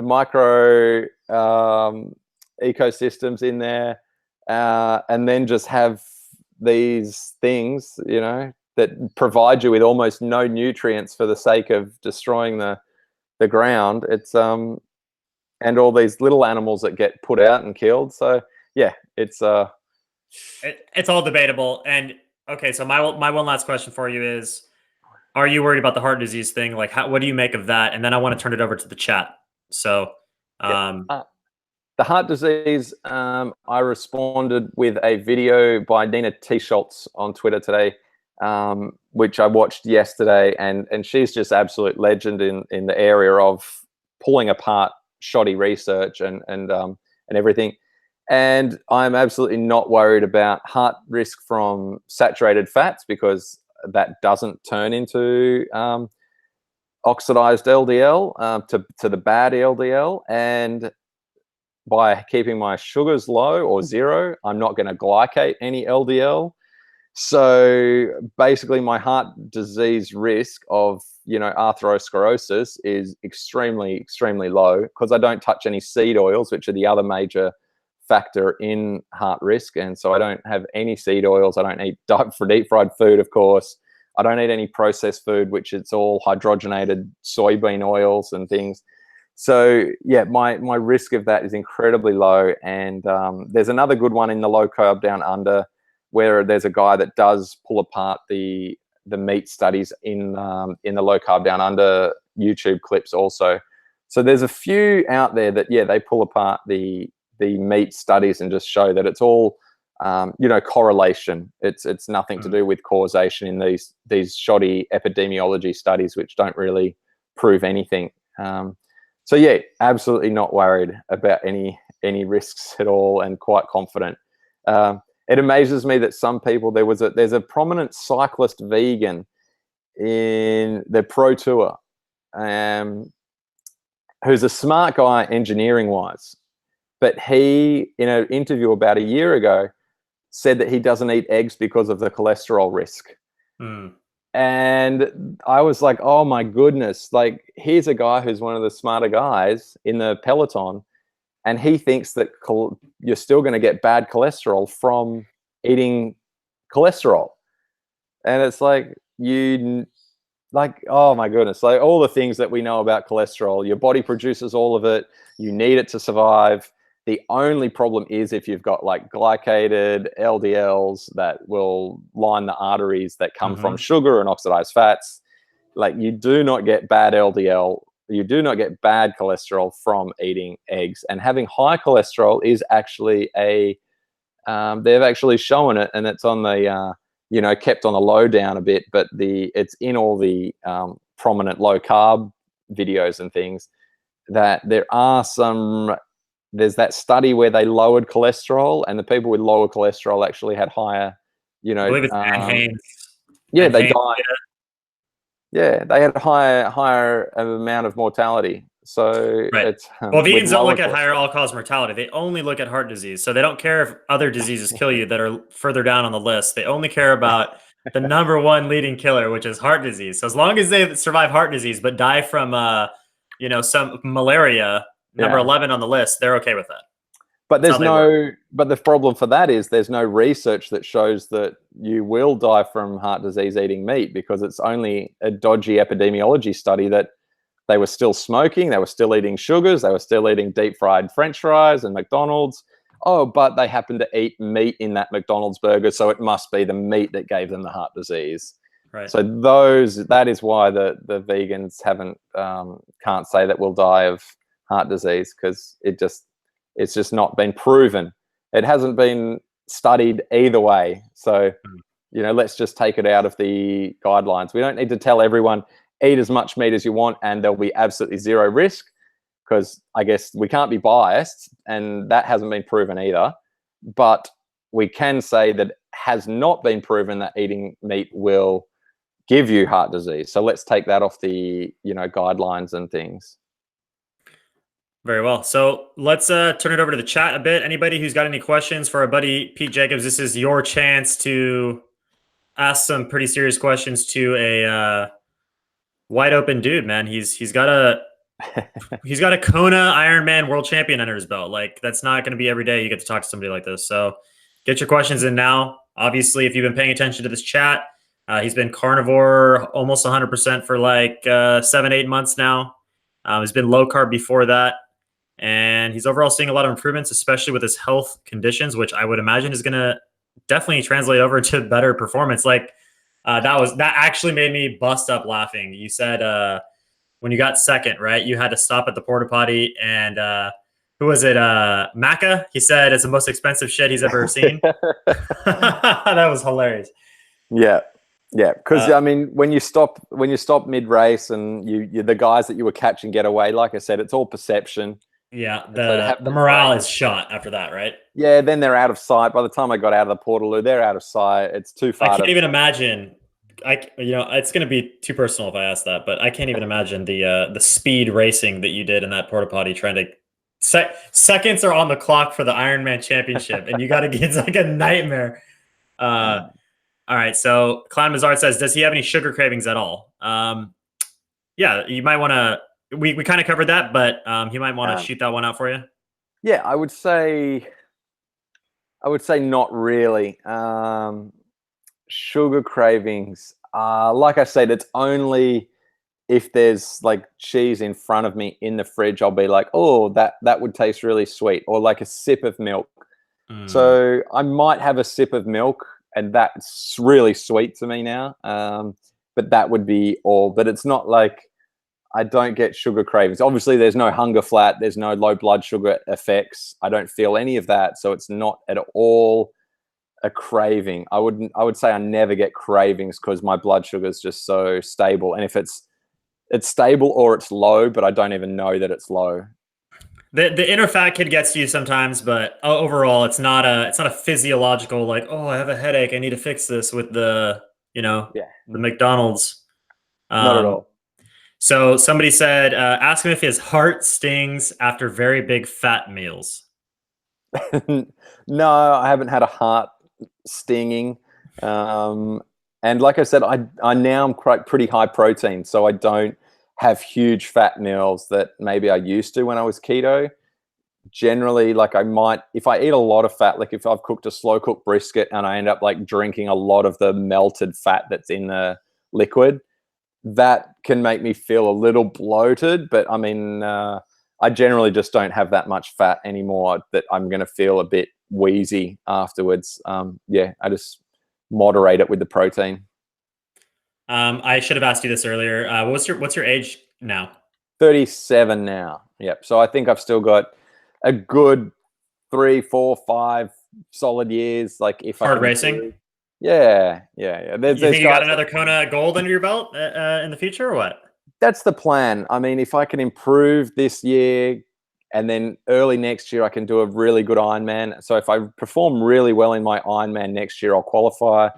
micro ecosystems in there, and then just have these things, you know, that provide you with almost no nutrients for the sake of destroying the ground. It's and all these little animals that get put out and killed. So yeah, it's all debatable. And okay, so my one last question for you is, are you worried about the heart disease thing? Like, what do you make of that? And then I want to turn it over to the chat. So, Yeah. The heart disease, I responded with a video by Nina T. Schultz on Twitter today, which I watched yesterday, and she's just absolute legend in the area of pulling apart shoddy research and everything. And I'm absolutely not worried about heart risk from saturated fats, because that doesn't turn into oxidized LDL to the bad LDL. And by keeping my sugars low or zero, I'm not going to glycate any LDL. So basically, my heart disease risk of atherosclerosis is extremely, extremely low, because I don't touch any seed oils, which are the other major factor in heart risk. And so I don't have any seed oils. I don't eat deep fried food, of course. I don't eat any processed food, which it's all hydrogenated soybean oils and things. So yeah, my risk of that is incredibly low. And there's another good one in the Low Carb Down Under, where there's a guy that does pull apart the meat studies in the Low Carb Down Under YouTube clips also. So there's a few out there that, yeah, they pull apart the meat studies and just show that it's all correlation. It's nothing to do with causation in these shoddy epidemiology studies, which don't really prove anything. So yeah, absolutely not worried about any risks at all, and quite confident. It amazes me that some people, there's a prominent cyclist vegan in the Pro Tour, who's a smart guy engineering wise, but he, in an interview about a year ago, said that he doesn't eat eggs because of the cholesterol risk. And I was like, oh my goodness, like, here's a guy who's one of the smarter guys in the peloton, and he thinks that you're still going to get bad cholesterol from eating cholesterol. And it's like, oh my goodness, like, all the things that we know about cholesterol, your body produces all of it, you need it to survive. The only problem is if you've got like glycated LDLs that will line the arteries that come from sugar and oxidized fats. Like, you do not get bad LDL, you do not get bad cholesterol from eating eggs. And having high cholesterol is actually they've actually shown it, and it's on the kept on the low down a bit, but it's in all the prominent low carb videos and things, that there's that study where they lowered cholesterol, and the people with lower cholesterol actually had higher, I believe it's Haynes. Yeah, they died. Yeah, they had a higher amount of mortality. So right. It's well, vegans don't look at higher all-cause mortality. They only look at heart disease. So they don't care if other diseases kill you that are further down on the list. They only care about the number one leading killer, which is heart disease. So as long as they survive heart disease but die from some malaria, number 11 on the list, they're okay with that. But but the problem for that is there's no research that shows that you will die from heart disease eating meat, because it's only a dodgy epidemiology study that they were still smoking, they were still eating sugars, they were still eating deep fried French fries and McDonald's. Oh, but they happened to eat meat in that McDonald's burger, so it must be the meat that gave them the heart disease. Right. So that is why the vegans can't say that we'll die of heart disease, because it's just not been proven. It hasn't been studied either way. So, let's just take it out of the guidelines. We don't need to tell everyone, eat as much meat as you want and there'll be absolutely zero risk, because I guess we can't be biased, and that hasn't been proven either. But we can say that it has not been proven that eating meat will give you heart disease. So let's take that off the, guidelines and things. Very well. So let's turn it over to the chat a bit. Anybody who's got any questions for our buddy Pete Jacobs, this is your chance to ask some pretty serious questions to a wide open dude, man. He's got a Kona Ironman World Champion under his belt. Like, that's not going to be every day you get to talk to somebody like this. So get your questions in now. Obviously, if you've been paying attention to this chat, he's been carnivore almost 100% for like 7-8 months now. He's been low carb before that. And he's overall seeing a lot of improvements, especially with his health conditions, which I would imagine is going to definitely translate over to better performance. Like, that actually made me bust up laughing. You said when you got second, right? You had to stop at the porta potty, and who was it? Macca. He said it's the most expensive shit he's ever seen. That was hilarious. Yeah, yeah. Because Uh, I mean, when you stop mid race, and you the guys that you were catching get away, like I said, it's all perception. yeah, And so to have the those morale is races, shot after that, right? yeah, then they're out of sight. By the time I got out of the Portaloo, they're out of sight. It's too I far can't to. even imagine. It's going to be too personal if I ask that, but I can't even imagine the speed racing that you did in that porta potty, trying to seconds are on the clock for the Ironman Championship, and you got to get it's like a nightmare. All right, so Clown Mazard says, does he have any sugar cravings at all? Yeah, you might want to. We kind of covered that, but he might want to Um, shoot that one out for you. yeah, I would say not really. Sugar cravings. Like I said, it's only if there's like cheese in front of me in the fridge, I'll be like, oh, that would taste really sweet, or like a sip of milk. Mm. So I might have a sip of milk, and that's really sweet to me now. But that would be all. But it's not like I don't get sugar cravings. Obviously, there's no hunger flat. There's no low blood sugar effects. I don't feel any of that. So it's not at all a craving. I would say I never get cravings because my blood sugar is just so stable. And if it's stable or it's low, but I don't even know that it's low. The inner fat kid gets to you sometimes, but overall, it's not a physiological like, oh, I have a headache, I need to fix this with Yeah, the McDonald's. not at Um, all. so somebody said, ask him if his heart stings after very big fat meals. No, I haven't had a heart stinging. And like I said, I now am quite pretty high protein, so I don't have huge fat meals that maybe I used to when I was keto. Generally, like I might, if I eat a lot of fat, like if I've cooked a slow cooked brisket and I end up like drinking a lot of the melted fat that's in the liquid, that can make me feel a little bloated. But I mean, I generally just don't have that much fat anymore that I'm going to feel a bit wheezy afterwards. Yeah, I just moderate it with the protein. I should have asked you this earlier. What's your age now? 37 now. Yep. So I think I've still got a good 3, 4, 5 solid years. Like if I Hard can racing. improve. Yeah, yeah, yeah. You There's think you got guys another Kona gold under your belt in the future, or what? that's the plan. I mean, if I can improve this year and then early next year, I can do a really good Ironman. So if I perform really well in my Ironman next year, I'll qualify.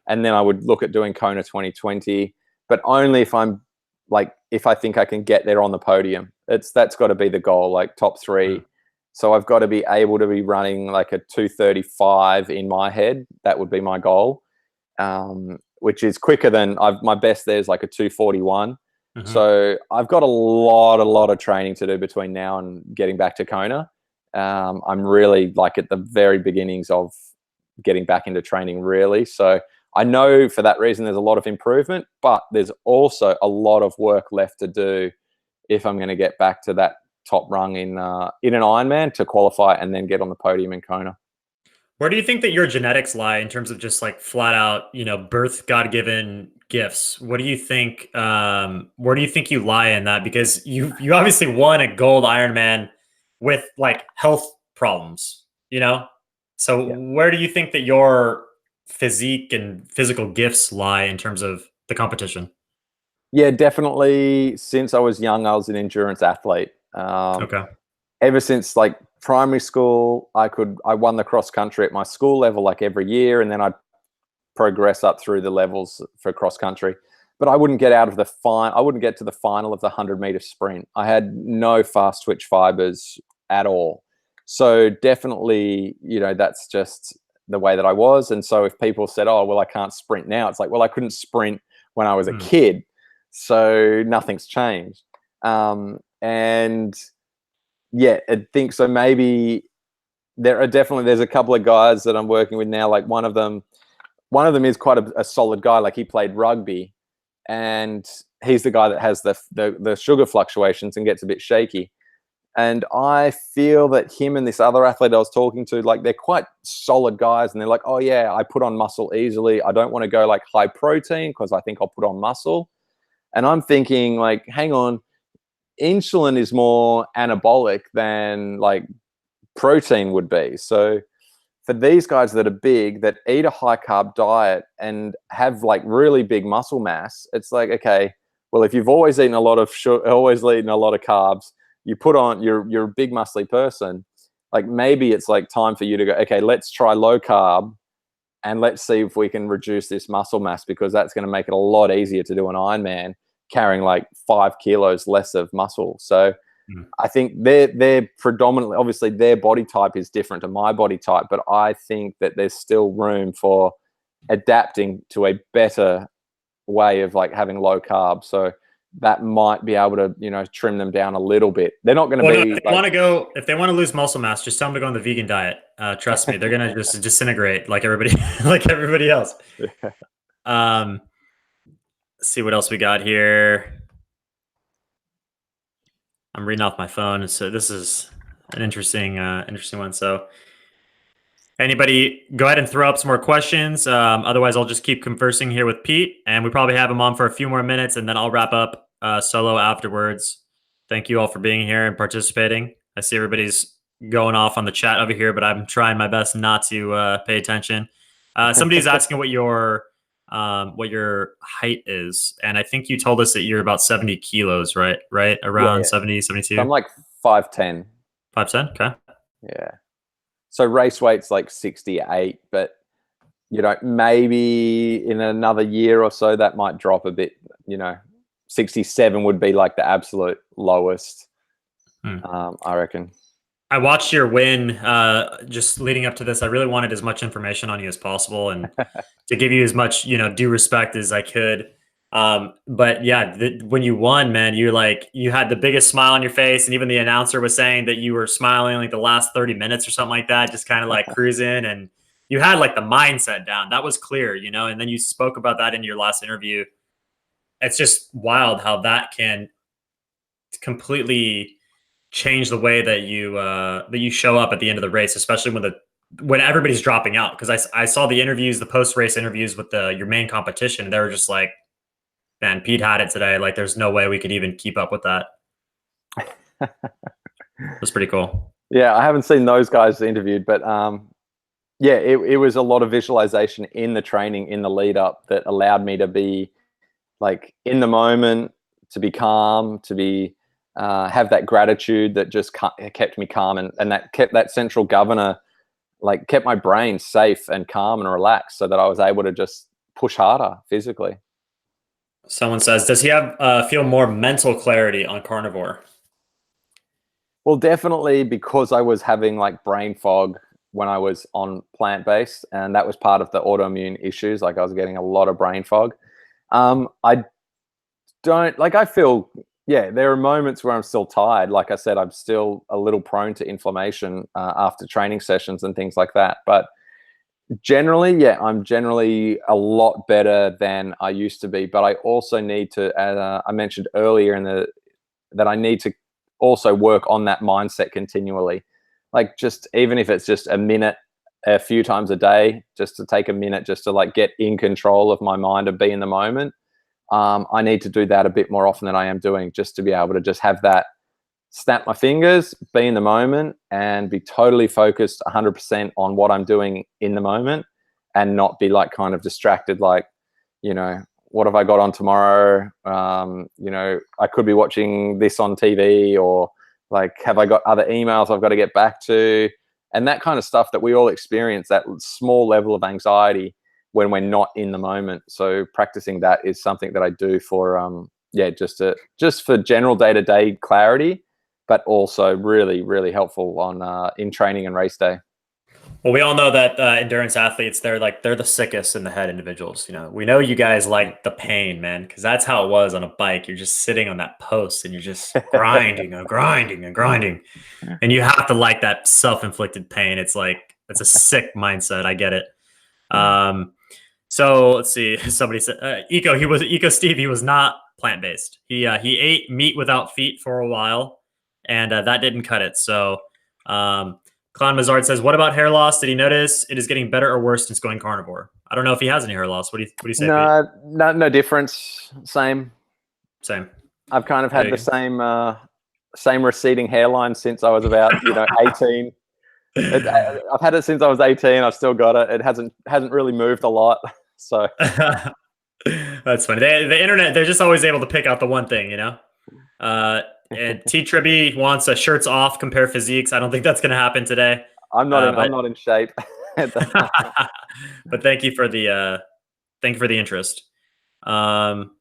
And then I would look at doing Kona 2020, but only if I'm like, if I think I can get there on the podium. That's got to be the goal, like top 3. Mm. So I've got to be able to be running like a 2:35 in my head. That would be my goal, which is quicker than my best there is like a 2:41. Mhm. So I've got a lot of training to do between now and getting back to Kona. I'm really like at the very beginnings of getting back into training, really. So I know for that reason there's a lot of improvement, but there's also a lot of work left to do if I'm going to get back to that top rung in an Ironman to qualify and then get on the podium in Kona. Where do you think that your genetics lie in terms of just like flat out, birth God given gifts? What do you think? Where do you think you lie in that? Because you obviously won a gold Ironman with like health problems, you know. So Yeah. where do you think that your physique and physical gifts lie in terms of the competition? Yeah, definitely. Since I was young, I was an endurance athlete. Okay. Ever since like primary school, I won the cross country at my school level like every year, and then I'd progress up through the levels for cross country. But I wouldn't get out of the I wouldn't get to the final of the 100-meter sprint. I had no fast twitch fibers at all. So definitely, that's just the way that I was. And so if people said, "Oh, well, I can't sprint now," it's like, well, I couldn't sprint when I was a Mm. kid, so nothing's changed. And yeah, I think so. Maybe there's a couple of guys that I'm working with now. Like one of them is quite a solid guy. Like he played rugby, and he's the guy that has the sugar fluctuations and gets a bit shaky. And I feel that him and this other athlete I was talking to, like they're quite solid guys, and they're like, "Oh yeah, I put on muscle easily. I don't want to go like high protein because I think I'll put on muscle." And I'm thinking like, hang on, insulin is more anabolic than like protein would be. So for these guys that are big, that eat a high carb diet and have like really big muscle mass, it's like, okay, well, if you've always eaten a lot of carbs, you put on, you're a big muscly person. Like maybe it's like time for you to go, okay, let's try low carb and let's see if we can reduce this muscle mass, because that's going to make it a lot easier to do an Ironman carrying like 5 kilos less of muscle. So I think they're predominantly, obviously their body type is different to my body type, but I think that there's still room for adapting to a better way of like having low carb. So that might be able to, you know, trim them down a little bit. They're not going to be. If they want to lose muscle mass, just tell them to go on the vegan diet. Trust me, they're going to just disintegrate like everybody, like everybody else. Let's see what else we got here. I'm reading off my phone, so this is an interesting one. So, anybody, go ahead and throw up some more questions. Otherwise, I'll just keep conversing here with Pete, and we probably have him on for a few more minutes, and then I'll wrap up solo afterwards. Thank you all for being here and participating. I see everybody's going off on the chat over here, but I'm trying my best not to pay attention. Somebody's asking what your height is, and I think you told us that you're about 70 kilos, right? Around 70, 72. So I'm like 5'10". 5'10", okay. Yeah. So race weight's like 68, but you know, maybe in another year or so that might drop a bit. You know, 67 would be like the absolute lowest. I reckon. I watched your win just leading up to this. I really wanted as much information on you as possible and to give you as much, you know, due respect as I could. But yeah, when you won, man, you had the biggest smile on your face. And even the announcer was saying that you were smiling like the last 30 minutes or something like that, just kind of like cruising. And you had like the mindset down. That was clear, you know, and then you spoke about that in your last interview. It's just wild how that can completely change the way that you show up at the end of the race, especially when everybody's dropping out. Because I saw the interviews, the post race interviews with your main competition, and they were just like, "Man, Pete had it today. Like, there's no way we could even keep up with that." It was pretty cool. Yeah, I haven't seen those guys interviewed, but yeah, it was a lot of visualization in the training, in the lead up, that allowed me to be like in the moment, to be calm, to be have that gratitude that just kept me calm, and that kept that central governor, like kept my brain safe and calm and relaxed, so that I was able to just push harder physically. Someone says, does he have feel more mental clarity on Carnivore? Well, definitely, because I was having like brain fog when I was on plant-based, and that was part of the autoimmune issues. Like I was getting a lot of brain fog. I don't like, I feel, yeah, there are moments where I'm still tired. Like I said, I'm still a little prone to inflammation after training sessions and things like that. But generally, yeah, I'm generally a lot better than I used to be. But I also need to, as I mentioned earlier that I need to also work on that mindset continually. Like just, even if it's just a minute, a few times a day, just to take a minute, just to like get in control of my mind and be in the moment. I need to do that a bit more often than I am doing, just to be able to just have that, snap my fingers, be in the moment, and be totally focused 100% on what I'm doing in the moment, and not be like kind of distracted. Like, you know, what have I got on tomorrow? You know, I could be watching this on TV, or like, have I got other emails I've got to get back to? And that kind of stuff that we all experience, that small level of anxiety when we're not in the moment. So practicing that is something that I do for, yeah, just for general day-to-day clarity, but also really, really helpful on in training and race day. Well, we all know that endurance athletes, they're the sickest in the head individuals. You know, we know you guys like the pain, man, because that's how it was on a bike. You're just sitting on that post and you're just grinding and grinding and grinding. And you have to like that self-inflicted pain. It's like, it's a sick mindset. I get it. So let's see. Somebody said, Eco Steve, he was not plant-based. He ate meat without feet for a while, and that didn't cut it. So Clown Mazard says, what about hair loss? Did he notice it is getting better or worse since going carnivore? I don't know if he has any hair loss. What do you say, Pete? No difference. Same. Same. I've kind of There had you the go. same receding hairline since I was about 18. I've had it since I was 18. I've still got it. It hasn't really moved a lot. So That's funny. The internet, they're just always able to pick out the one thing, you know? And T Tribby wants a shirts off, compare physiques. I don't think that's going to happen today. I'm But not in shape. but thank you for the interest. Um,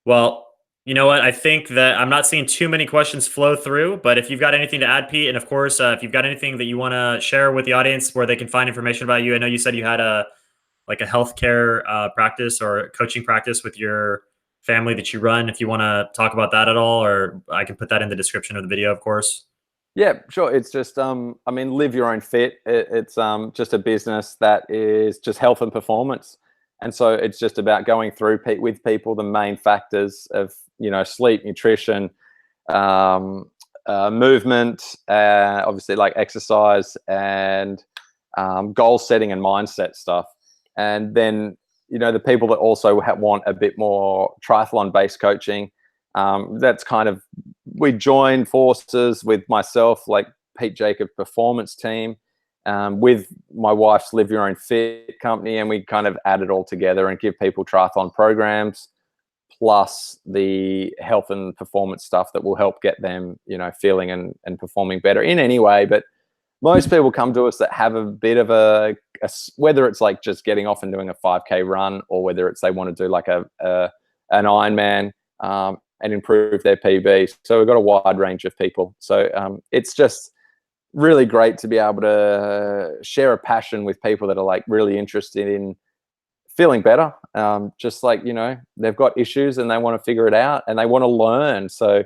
well, you know what? I think that I'm not seeing too many questions flow through, but if you've got anything to add, Pete, and of course, if you've got anything that you want to share with the audience where they can find information about you, I know you said you had a healthcare practice or coaching practice with your family that you run. If you want to talk about that at all, or I can put that in the description of the video, of course. Yeah, sure. It's just, I mean, live your own fit. It's just a business that is just health and performance. And so it's just about going through with people the main factors of, sleep, nutrition, movement, obviously like exercise and goal setting and mindset stuff. And then, the people that also want a bit more triathlon based coaching, that's kind of, we joined forces with myself, like Pete Jacob Performance Team, with my wife's Live Your Own Fit company, and we kind of add it all together and give people triathlon programs, plus the health and performance stuff that will help get them, feeling and performing better in any way. But most people come to us that have a bit of whether it's like just getting off and doing a 5K run, or whether it's they want to do like an Ironman, and improve their PB. So we've got a wide range of people. So it's just really great to be able to share a passion with people that are like really interested in feeling better. Just like, they've got issues and they want to figure it out and they want to learn. So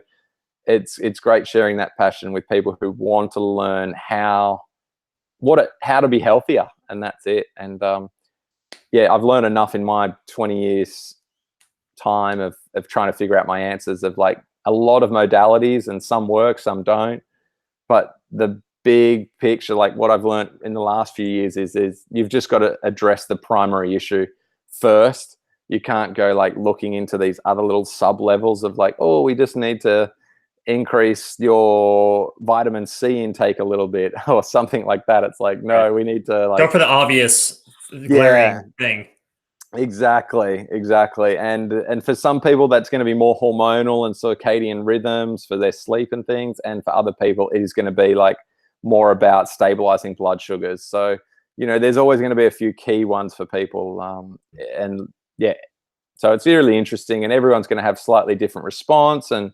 it's great sharing that passion with people who want to learn how to be healthier, and that's it. And I've learned enough in my 20 years time of trying to figure out my answers, of like a lot of modalities, and some work, some don't. But the big picture, like what I've learned in the last few years is you've just got to address the primary issue first. You can't go like looking into these other little sub levels of like, oh, we just need to increase your vitamin C intake a little bit or something like that. It's like, no, we need to like go for the obvious glaring thing. Exactly. And for some people, that's going to be more hormonal and circadian rhythms for their sleep and things. And for other people, it is going to be like more about stabilizing blood sugars. So, there's always going to be a few key ones for people. So it's really interesting, and everyone's going to have slightly different response and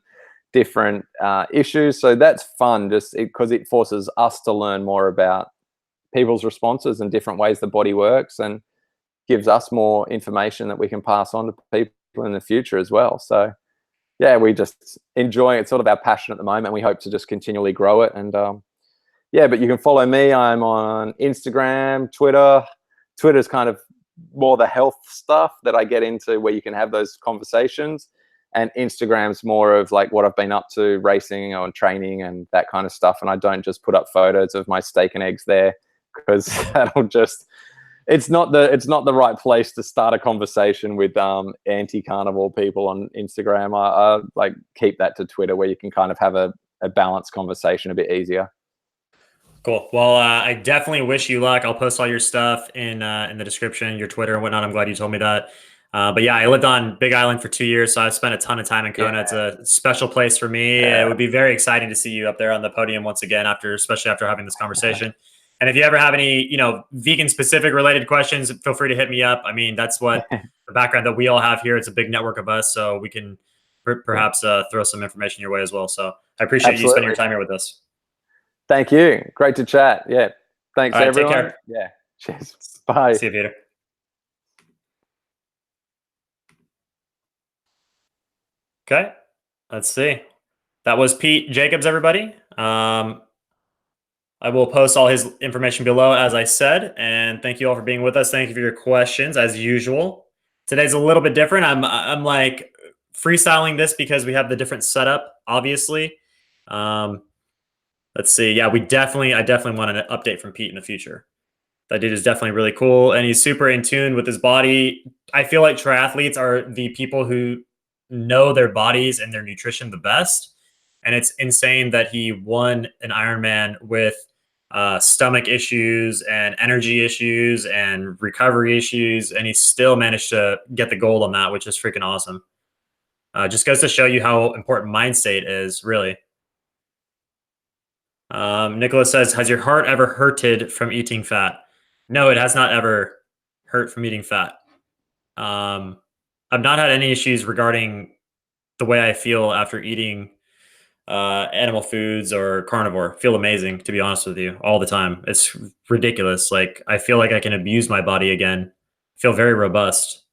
different issues. So that's fun, just because it forces us to learn more about people's responses and different ways the body works, and gives us more information that we can pass on to people in the future as well. So we just enjoy it. It's sort of our passion at the moment. We hope to just continually grow it. And but you can follow me. I'm on Instagram, Twitter. Twitter's kind of more the health stuff that I get into, where you can have those conversations. And Instagram's more of like what I've been up to, racing or training and that kind of stuff. And I don't just put up photos of my steak and eggs there, because that'll just, it's not the right place to start a conversation with anti-carnivore people on Instagram. I like keep that to Twitter, where you can kind of have a balanced conversation a bit easier. Cool. Well, I definitely wish you luck. I'll post all your stuff in the description, your Twitter and whatnot. I'm glad you told me that. But I lived on Big Island for 2 years, so I've spent a ton of time in Kona. Yeah. It's a special place for me. Yeah. It would be very exciting to see you up there on the podium once again, especially after having this conversation. And if you ever have any, vegan specific related questions, feel free to hit me up. I mean, that's what the background that we all have here. It's a big network of us, so we can perhaps throw some information your way as well. So I appreciate you spending your time here with us. Thank you. Great to chat. Yeah. Thanks, all right, everyone. Take care. Yeah. Cheers. Bye. See you later. Okay. Let's see. That was Pete Jacobs, everybody. I will post all his information below, as I said, and thank you all for being with us. Thank you for your questions, as usual. Today's a little bit different. I'm like freestyling this because we have the different setup, obviously. Let's see. Yeah, I definitely want an update from Pete in the future. That dude is definitely really cool, and he's super in tune with his body. I feel like triathletes are the people who know their bodies and their nutrition the best. And it's insane that he won an Ironman with stomach issues and energy issues and recovery issues, and he still managed to get the gold on that, which is freaking awesome. Just goes to show you how important mind state is, really. Nicholas says, has your heart ever hurted from eating fat? No, it has not ever hurt from eating fat. I've not had any issues regarding the way I feel after eating animal foods or carnivore. Feel amazing, to be honest with you, all the time. It's ridiculous. Like, I feel like I can abuse my body again. Feel very robust.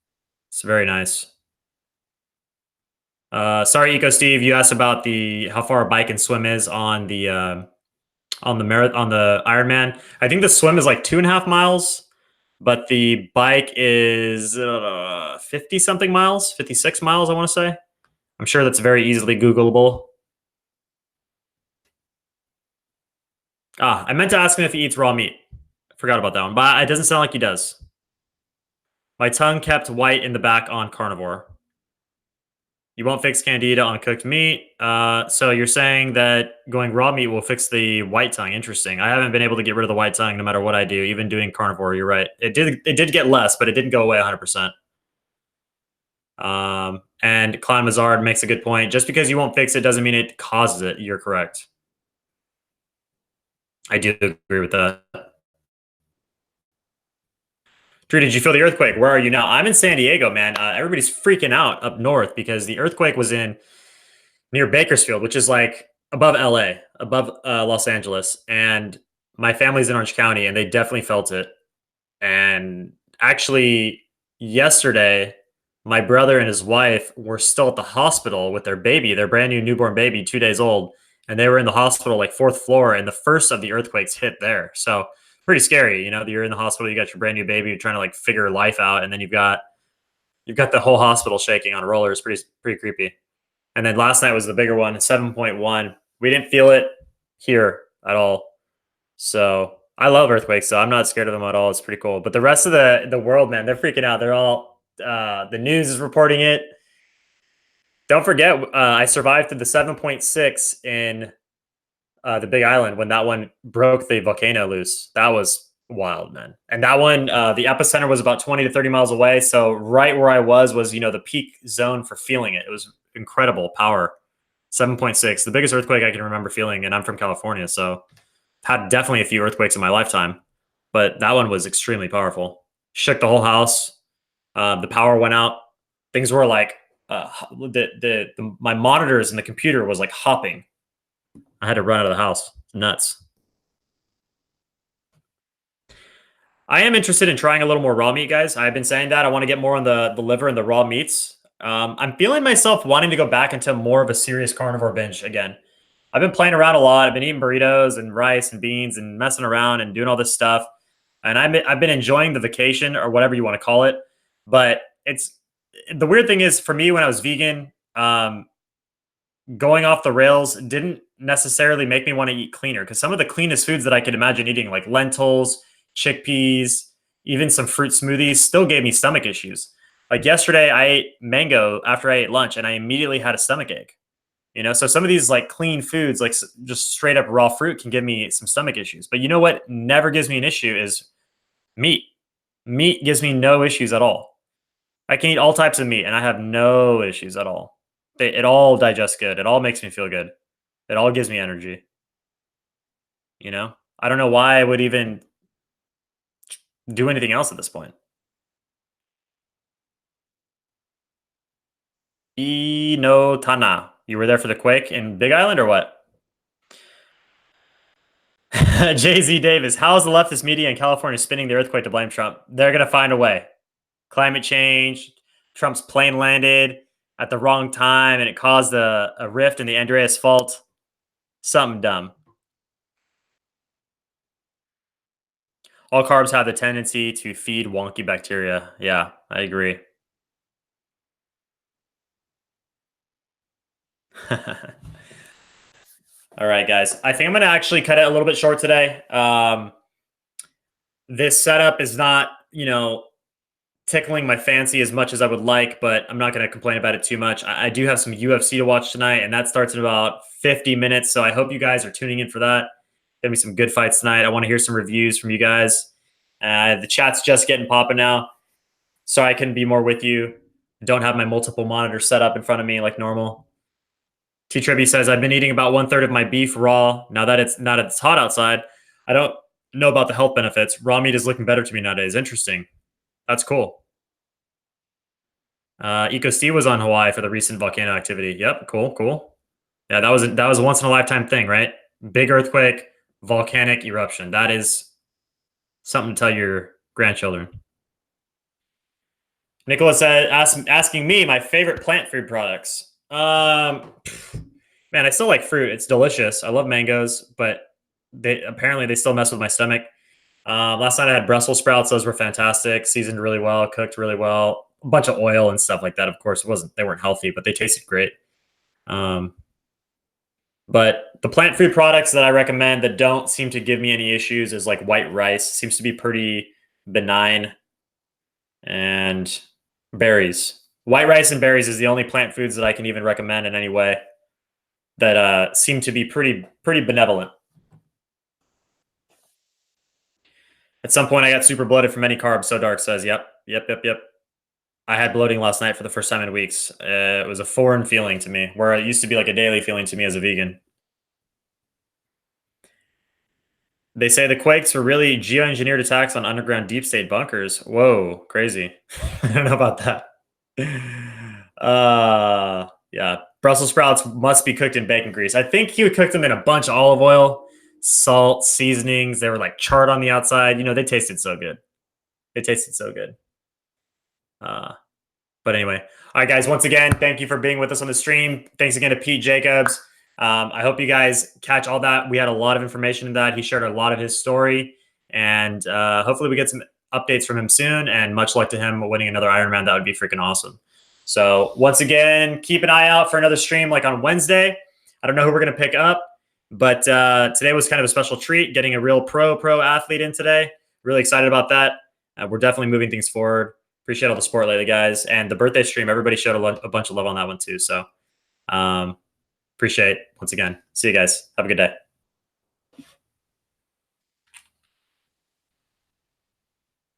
It's very nice. Sorry, Eco Steve, you asked about the how far a bike and swim is on the on the Ironman. I think the swim is like 2.5 miles, but the bike is 50 something miles, 56 miles, I want to say. I'm sure that's very easily Googleable. I meant to ask him if he eats raw meat. I forgot about that one, but it doesn't sound like he does. My tongue kept white in the back on carnivore. You won't fix candida on cooked meat. So you're saying that going raw meat will fix the white tongue. Interesting. I haven't been able to get rid of the white tongue no matter what I do, even doing carnivore. You're right. It did get less, but it didn't go away 100%. And Klein Mazard makes a good point. Just because you won't fix it doesn't mean it causes it. You're correct. I do agree with that. Drew, did you feel the earthquake? Where are you now? I'm in San Diego, man. Everybody's freaking out up north because the earthquake was in near Bakersfield, which is like above LA, above Los Angeles. And my family's in Orange County, and they definitely felt it. And actually, yesterday, my brother and his wife were still at the hospital with their baby, their brand new newborn baby, 2 days old. And they were in the hospital, like 4th floor, and the first of the earthquakes hit there. So pretty scary. You know, you're in the hospital, you got your brand new baby, you're trying to like figure life out, and then you've got the whole hospital shaking on rollers. Pretty creepy. And then last night was the bigger one, 7.1. We didn't feel it here at all. So I love earthquakes, so I'm not scared of them at all. It's pretty cool. But the rest of the world, man, they're freaking out. They're all the news is reporting it. Don't forget, I survived through the 7.6 in the Big Island when that one broke the volcano loose. That was wild, man. And that one, the epicenter was about 20 to 30 miles away. So right where I was, the peak zone for feeling it. It was incredible power. 7.6, the biggest earthquake I can remember feeling. And I'm from California, so had definitely a few earthquakes in my lifetime. But that one was extremely powerful. Shook the whole house. The power went out. Things were like, my monitors and the computer was like hopping. I had to run out of the house. Nuts. I am interested in trying a little more raw meat, guys. I've been saying that. I want to get more on the liver and the raw meats. I'm feeling myself wanting to go back into more of a serious carnivore binge again. I've been playing around a lot. I've been eating burritos and rice and beans and messing around and doing all this stuff. And I've been enjoying the vacation or whatever you want to call it. But the weird thing is for me when I was vegan, going off the rails didn't necessarily make me want to eat cleaner, because some of the cleanest foods that I could imagine eating, like lentils, chickpeas, even some fruit smoothies, still gave me stomach issues. Like yesterday, I ate mango after I ate lunch, and I immediately had a stomach ache. You know, so some of these like clean foods, like just straight up raw fruit, can give me some stomach issues. But you know what never gives me an issue is meat. Meat gives me no issues at all. I can eat all types of meat, and I have no issues at all. It all digests good. It all makes me feel good. It all gives me energy. You know, I don't know why I would even do anything else at this point. No Tana. You were there for the quake in Big Island or what? Jay-Z Davis, how is the leftist media in California spinning the earthquake to blame Trump? They're going to find a way. Climate change, Trump's plane landed at the wrong time and it caused a rift in the Andreas Fault. Something dumb. All carbs have the tendency to feed wonky bacteria. Yeah, I agree. All right, guys. I think I'm going to actually cut it a little bit short today. This setup is not, tickling my fancy as much as I would like, but I'm not going to complain about it too much. I do have some UFC to watch tonight, and that starts in about 50 minutes. So I hope you guys are tuning in for that. Gonna be some good fights tonight. I want to hear some reviews from you guys. The chat's just getting popping now, so I can be more with you. Don't have my multiple monitors set up in front of me like normal. T Tribby says, I've been eating about 1/3 of my beef raw. Now that it's hot outside, I don't know about the health benefits. Raw meat is looking better to me nowadays. Interesting. That's cool. Eco C was on Hawaii for the recent volcano activity. Yep, cool. Yeah, that was a once in a lifetime thing, right? Big earthquake, volcanic eruption. That is something to tell your grandchildren. Nicholas said, asking me my favorite plant food products. Man, I still like fruit. It's delicious. I love mangoes, but they still mess with my stomach. Last night I had Brussels sprouts. Those were fantastic. Seasoned really well, cooked really well. A bunch of oil and stuff like that. Of course, they weren't healthy, but they tasted great. But the plant food products that I recommend that don't seem to give me any issues is like white rice. Seems to be pretty benign. And berries. White rice and berries is the only plant foods that I can even recommend in any way that seem to be pretty benevolent. At some point, I got super bloated from any carbs. So Dark says, yep. I had bloating last night for the first time in weeks. It was a foreign feeling to me, where it used to be like a daily feeling to me as a vegan. They say the quakes were really geoengineered attacks on underground deep state bunkers. Whoa, crazy. I don't know about that. Yeah. Brussels sprouts must be cooked in bacon grease. I think he would cook them in a bunch of olive oil, salt, seasonings. They were like charred on the outside. They tasted so good. But anyway, all right, guys, once again, thank you for being with us on the stream. Thanks again to Pete Jacobs. I hope you guys catch all that. We had a lot of information in that. He shared a lot of his story, and hopefully we get some updates from him soon, and much luck to him winning another Ironman. That would be freaking awesome. So once again, keep an eye out for another stream like on Wednesday. I don't know who we're going to pick up, but today was kind of a special treat, getting a real pro athlete in today. Really excited about that. We're definitely moving things forward. Appreciate all the support lately, guys. And the birthday stream, everybody showed a bunch of love on that one too. So appreciate it once again. See you guys. Have a good day.